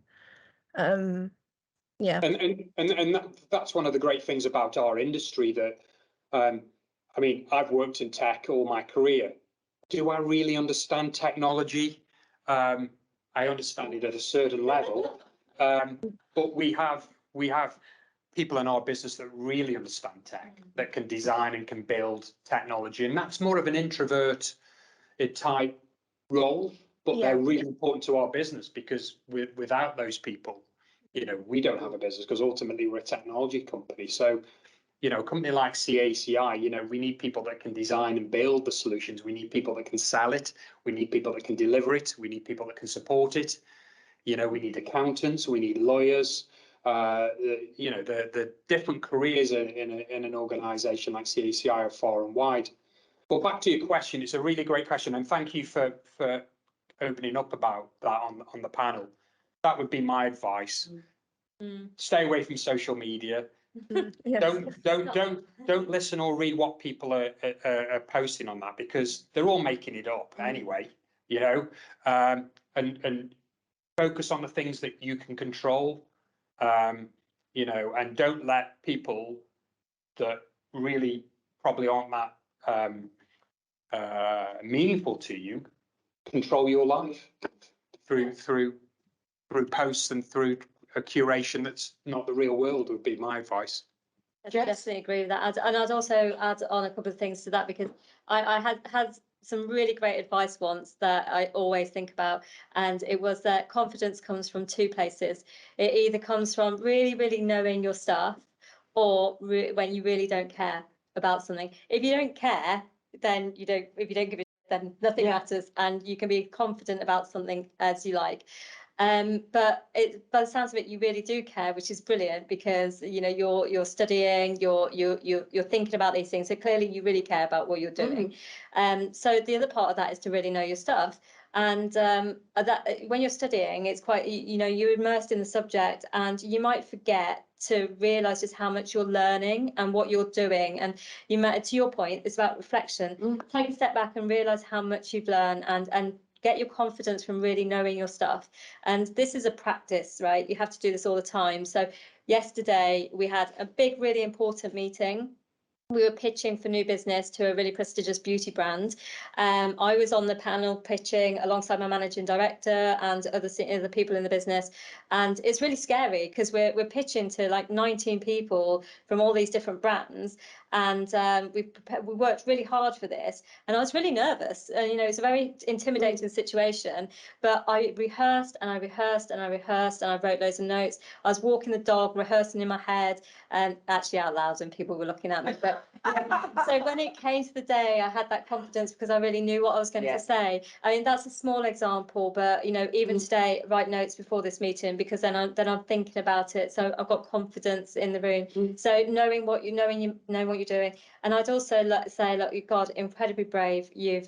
Yeah. And that's one of the great things about our industry that, I mean, I've worked in tech all my career. Do I really understand technology? I understand it at a certain level, but we have people in our business that really understand tech, that can design and can build technology, and that's more of an introvert type role, but they're really important to our business because without those people, you know, we don't have a business because ultimately we're a technology company. So, you know, a company like CACI, you know, we need people that can design and build the solutions. We need people that can sell it. We need people that can deliver it. We need people that can support it. You know, we need accountants. We need lawyers. You know, the different careers in an organisation like CACI are far and wide. But back to your question, it's a really great question, and thank you for opening up about that on the panel. That would be my advice. Stay away from social media. Yes. Don't listen or read what people are posting on that, because they're all making it up anyway. You know, and focus on the things that you can control. You know, and don't let people that really probably aren't that meaningful to you control your life through posts and through a curation that's not the real world, would be my advice. I definitely agree with that. And I'd also add on a couple of things to that, because I had some really great advice once that I always think about, and it was that confidence comes from two places. It either comes from really knowing your stuff, or when you really don't care about something. If you don't care, then you don't. If you don't give it, then nothing matters, and you can be confident about something as you like. But by the sounds of it, you really do care, which is brilliant, because you know you're studying, you're thinking about these things. So clearly, you really care about what you're doing. So the other part of that is to really know your stuff. And that when you're studying, it's quite, you know, you're immersed in the subject, and you might forget to realise just how much you're learning and what you're doing. And you might, to your point, it's about reflection. Take a step back and realise how much you've learned, and get your confidence from really knowing your stuff. And this is a practice, right? You have to do this all the time. So yesterday we had a big, really important meeting. We were pitching for new business to a really prestigious beauty brand. I was on the panel pitching alongside my managing director and other people in the business. And it's really scary because we're pitching to like 19 people from all these different brands. And we worked really hard for this. And I was really nervous. You know, it's a very intimidating situation. But I rehearsed and I rehearsed and I rehearsed, and I wrote loads of notes. I was walking the dog, rehearsing in my head, and actually out loud, and people were looking at me. But so when it came to the day, I had that confidence because I really knew what I was going to say. I mean, that's a small example, but you know, even today, write notes before this meeting, because then I'm thinking about it. So I've got confidence in the room. So knowing what you know what you're doing. And I'd also like to say, look, you've got incredibly brave. You're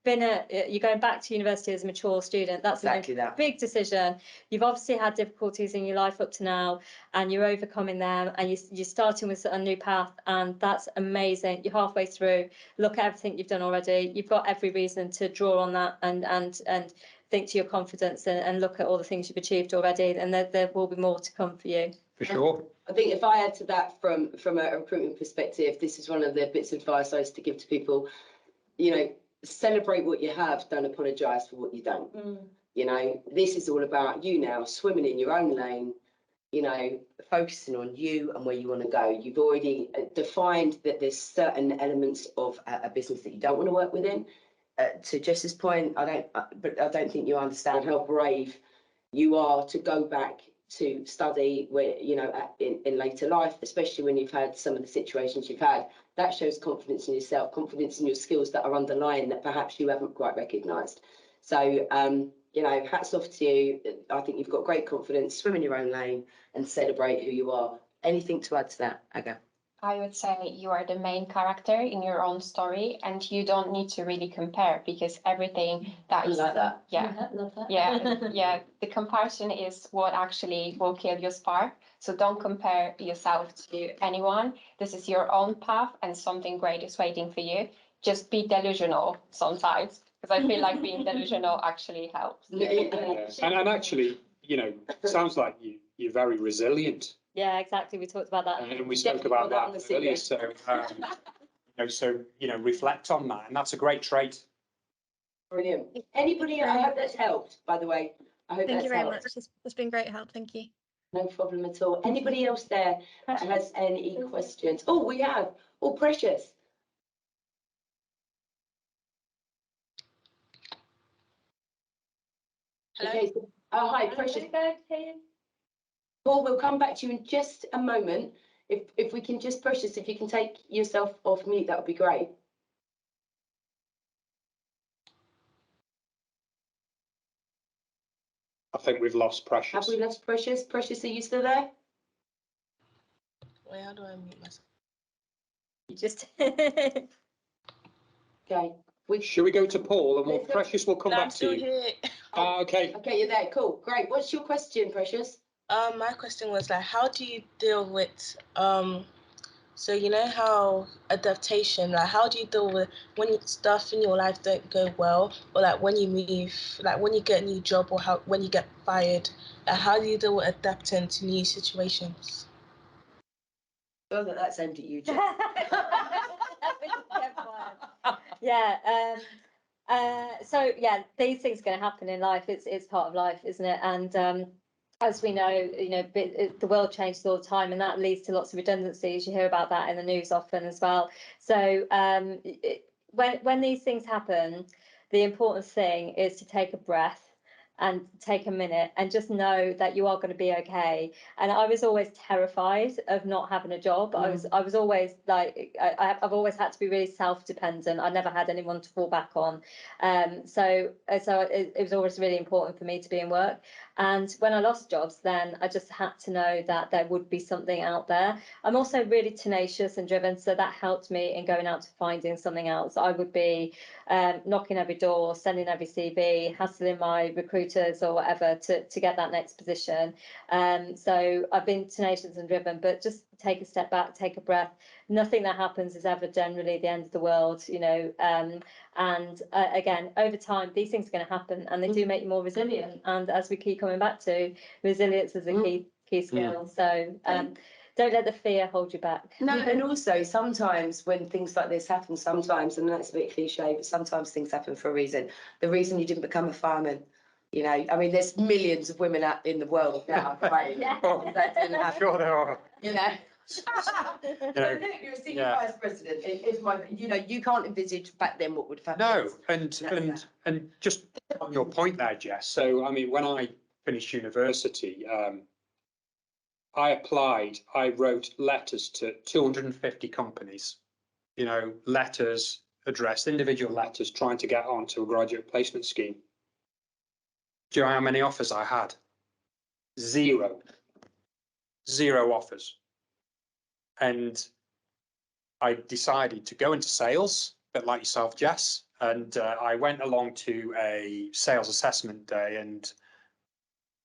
going back to university as a mature student. That's exactly a big decision. You've obviously had difficulties in your life up to now, and you're overcoming them, and you're starting with a new path, and that's amazing. You're halfway through. Look at everything you've done already. You've got every reason to draw on that and think to your confidence, and look at all the things you've achieved already, and there will be more to come for you. For sure. I think if I add to that from a recruitment perspective, this is one of the bits of advice I used to give to people. You know, celebrate what you have, don't apologise for what you don't. You know, this is all about you now, swimming in your own lane, you know, focusing on you and where you want to go. You've already defined that there's certain elements of a business that you don't want to work within. To Jess's point, I don't think you understand how brave you are to go back to study where, you know, in later life, especially when you've had some of the situations you've had. That shows confidence in yourself, confidence in your skills that are underlying that perhaps you haven't quite recognised. So, you know, hats off to you. I think you've got great confidence, swim in your own lane and celebrate who you are. Anything to add to that, Aga? I would say you are the main character in your own story, and you don't need to really compare, because everything that is like that. Love that. Yeah. The comparison is what actually will kill your spark. So don't compare yourself to anyone. This is your own path, and something great is waiting for you. Just be delusional sometimes, because I feel like being delusional actually helps. And actually, you know, sounds like you're very resilient. Yeah, exactly. We talked about that. And we spoke Definitely about put that on that the earlier. CV. So reflect on that, and that's a great trait. Brilliant. Anybody, I hope that's helped, by the way. I hope Thank that's you very helped. much. It's been great help. Thank you. No problem at all. Anybody else there that has any questions? Oh, we have. Oh, Precious. Hello? Okay. Hi, Precious. Paul, we'll come back to you in just a moment. If we can just, Precious, if you can take yourself off mute, that would be great. I think we've lost Precious. Have we lost Precious? Precious, are you still there? Wait, how do I mute myself? You just Okay. Should we go to Paul, and Let's go- Precious will come No, I'm back to still you? here. Okay. Okay, you're there. Cool. Great. What's your question, Precious? My question was like, how do you deal with so you know how adaptation, like how do you deal with when stuff in your life don't go well, or like when you move, like when you get a new job, or when you get fired, like how do you deal with adapting to new situations? Oh, that's aimed at you, Jen. Yeah. So yeah, these things are going to happen in life. It's part of life, isn't it? And as we know, the world changes all the time, and that leads to lots of redundancies. You hear about that in the news often as well. So when these things happen, the important thing is to take a breath and take a minute and just know that you are going to be okay. And I was always terrified of not having a job. I was always like, I've always had to be really self-dependent. I never had anyone to fall back on. So it was always really important for me to be in work. And when I lost jobs, then I just had to know that there would be something out there. I'm also really tenacious and driven, so that helped me in going out to finding something else. I would be knocking every door, sending every CV, hassling my recruiters or whatever to get that next position. So I've been tenacious and driven, but just take a step back, take a breath. Nothing that happens is ever generally the end of the world, and again, over time, these things are going to happen, and they do make you more resilient. And as we keep coming back to, resilience is a key skill. So don't let the fear hold you back. No, and also sometimes when things like this happen, and that's a bit cliche, but sometimes things happen for a reason. The reason you didn't become a fireman, I mean, there's millions of women out in the world now, right? Oh, That didn't happen. sure there are. You're a senior vice president. It's my, you can't envisage back then what would have happened. No, and just on your point there, Jess. So I mean, when I finished university, I wrote letters to 250 companies, letters addressed, individual letters trying to get onto a graduate placement scheme. Do you know how many offers I had? Zero offers. And I decided to go into sales, a bit like yourself, Jess. And I went along to a sales assessment day, and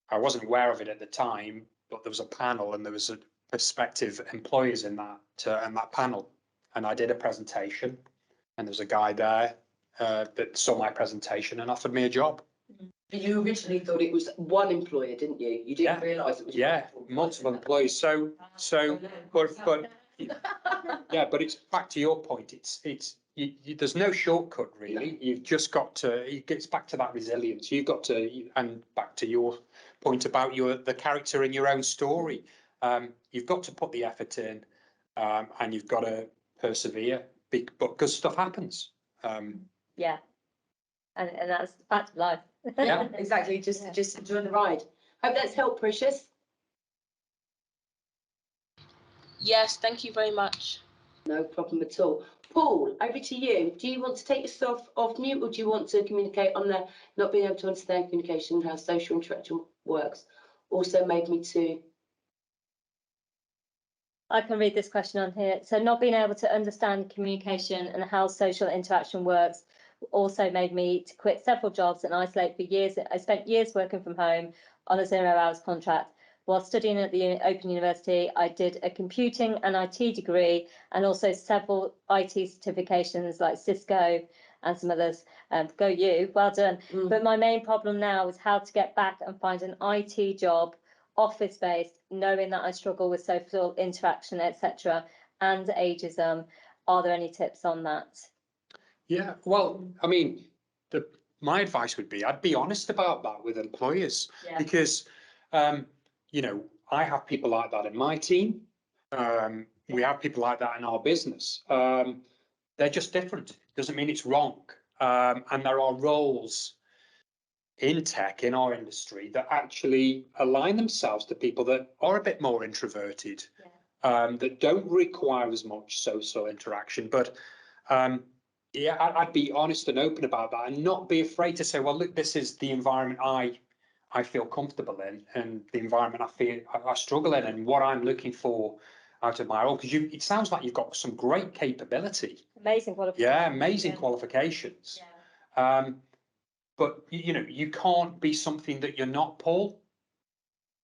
I wasn't aware of it at the time, but there was a panel and there was a prospective employers in that panel. And I did a presentation, and there was a guy there that saw my presentation and offered me a job. But you originally thought it was one employer, didn't you? You didn't realise it was multiple employees. But it's back to your point. There's no shortcut really. You've just got to. It gets back to that resilience. You've got to, and back to your point about the character in your own story. You've got to put the effort in, and you've got to persevere because stuff happens. Yeah, and that's the fact of life. Yeah, exactly. Just enjoy the ride. Hope that's helped, Precious. Yes, thank you very much. No problem at all. Paul, over to you. Do you want to take yourself off mute, or do you want to communicate on the not being able to understand communication, how social interaction works? Also made me to. I can read this question on here. So not being able to understand communication and how social interaction works also made me to quit several jobs and isolate for years. I spent years working from home on a 0 hours contract. While studying at the Open University, I did a computing and IT degree and also several IT certifications like Cisco and some others. Go you, well done. But my main problem now is how to get back and find an IT job office-based, knowing that I struggle with social interaction, etc., and ageism. Are there any tips on that? Yeah, well, I mean, my advice would be I'd be honest about that with employers, because you know, I have people like that in my team. We have people like that in our business. They're just different. Doesn't mean it's wrong. And there are roles in tech, in our industry, that actually align themselves to people that are a bit more introverted, that don't require as much social interaction. But yeah, I'd be honest and open about that, and not be afraid to say, well, look, this is the environment I feel comfortable in, and the environment I struggle in, and what I'm looking for out of my role. Because it sounds like you've got some great capability. Amazing qualifications. Yeah, amazing qualifications. But you know, you can't be something that you're not, Paul.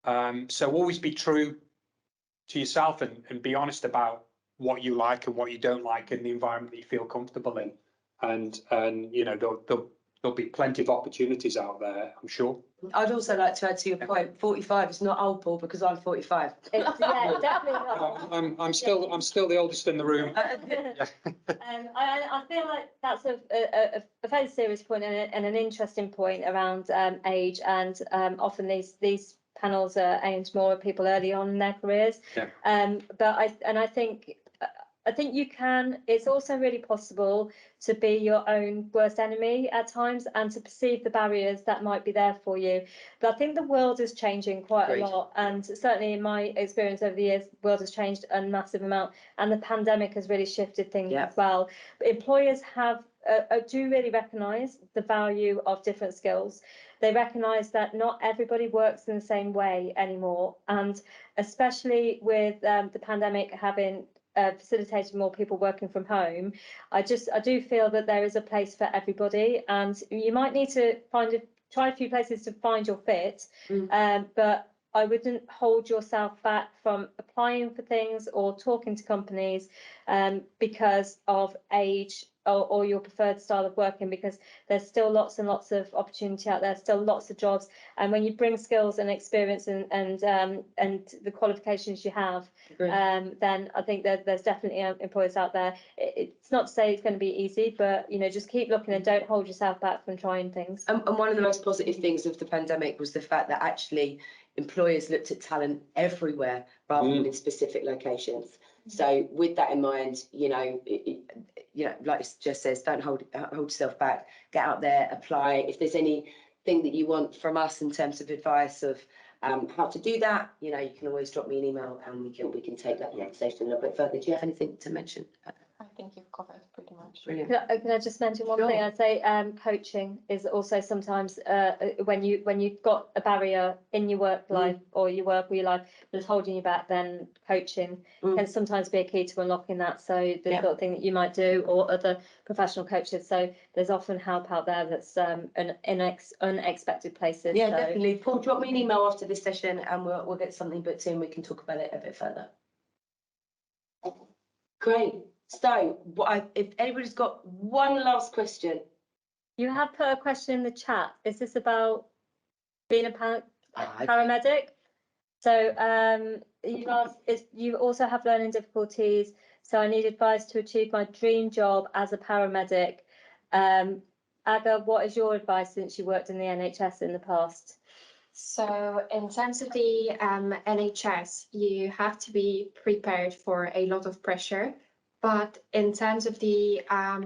So always be true to yourself, and be honest about what you like and what you don't like in the environment that you feel comfortable in. And you know, there'll be plenty of opportunities out there, I'm sure. I'd also like to add to your point, 45 is not old, Paul, because I'm 45. Yeah, definitely not. I'm still the oldest in the room. I feel like that's a fairly serious point, and an interesting point around age, and often these panels are aimed more at people early on in their careers. But I think you can. It's also really possible to be your own worst enemy at times, and to perceive the barriers that might be there for you. But I think the world is changing quite a lot, and certainly in my experience over the years, the world has changed a massive amount, and the pandemic has really shifted things as well. But employers do really recognise the value of different skills. They recognise that not everybody works in the same way anymore, and especially with the pandemic having facilitated more people working from home, I do feel that there is a place for everybody, and you might need to try a few places to find your fit, but I wouldn't hold yourself back from applying for things or talking to companies because of age or your preferred style of working, because there's still lots and lots of opportunity out there, still lots of jobs, and when you bring skills and experience and the qualifications you have, then I think that there's definitely employers out there. It's not to say it's going to be easy, but you know, just keep looking and don't hold yourself back from trying things. And one of the most positive things of the pandemic was the fact that actually employers looked at talent everywhere rather than in specific locations. So with that in mind, you know, like it just says, don't hold yourself back. Get out there, apply. If there's anything that you want from us in terms of advice of how to do that, you know, you can always drop me an email, and we can take that conversation a little bit further. Do you have anything to mention? I think you've covered pretty much. Brilliant. Can I just mention one thing? I'd say coaching is also sometimes when you've got a barrier in your work life or your work or your life that's holding you back, then coaching can sometimes be a key to unlocking that. So the sort of thing that you might do, or other professional coaches. So there's often help out there that's in unexpected places. Yeah, definitely. Paul, drop me an email after this session, and we'll get something booked in. We can talk about it a bit further. Great. So, if anybody's got one last question. You have put a question in the chat. Is this about being a paramedic? So you've asked, you also have learning difficulties, so I need advice to achieve my dream job as a paramedic. Aga, what is your advice since you worked in the NHS in the past? So in terms of the NHS, you have to be prepared for a lot of pressure. But in terms of the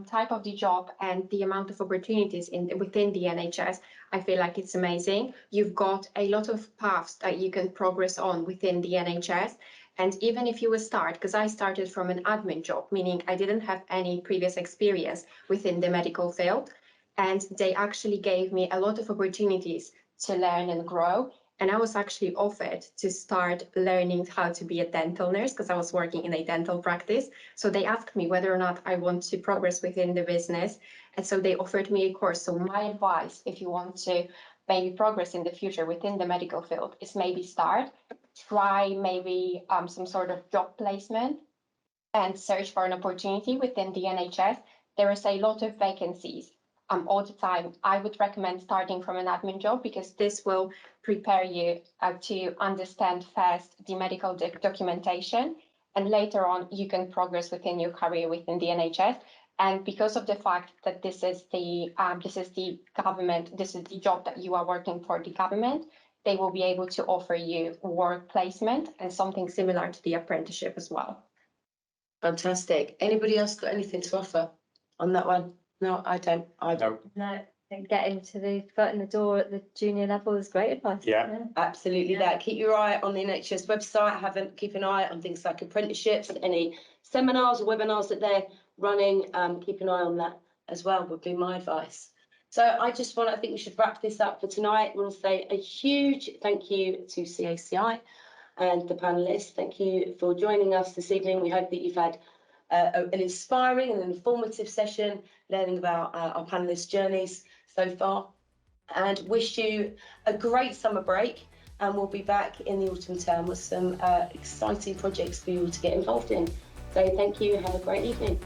type of the job and the amount of opportunities within the NHS, I feel like it's amazing. You've got a lot of paths that you can progress on within the NHS. And even if you will start, because I started from an admin job, meaning I didn't have any previous experience within the medical field, and they actually gave me a lot of opportunities to learn and grow. And I was actually offered to start learning how to be a dental nurse, because I was working in a dental practice. So they asked me whether or not I want to progress within the business. And so they offered me a course. So my advice, if you want to maybe progress in the future within the medical field, is maybe try maybe some sort of job placement and search for an opportunity within the NHS. There is a lot of vacancies all the time, I would recommend starting from an admin job, because this will prepare you to understand first the medical documentation, and later on you can progress within your career within the NHS. And because of the fact that this is the government, this is the job that you are working for the government, they will be able to offer you work placement and something similar to the apprenticeship as well. Fantastic. Anybody else got anything to offer on that one? No, I don't. No. No, and getting to the foot in the door at the junior level is great advice. Yeah. Absolutely that. Keep your eye on the NHS website. Keep an eye on things like apprenticeships, any seminars or webinars that they're running. Keep an eye on that as well, would be my advice. So I think we should wrap this up for tonight. We want to say a huge thank you to CACI and the panelists. Thank you for joining us this evening. We hope that you've had an inspiring and informative session learning about our panelists' journeys so far, and wish you a great summer break, and we'll be back in the autumn term with some exciting projects for you all to get involved in. So thank you, have a great evening.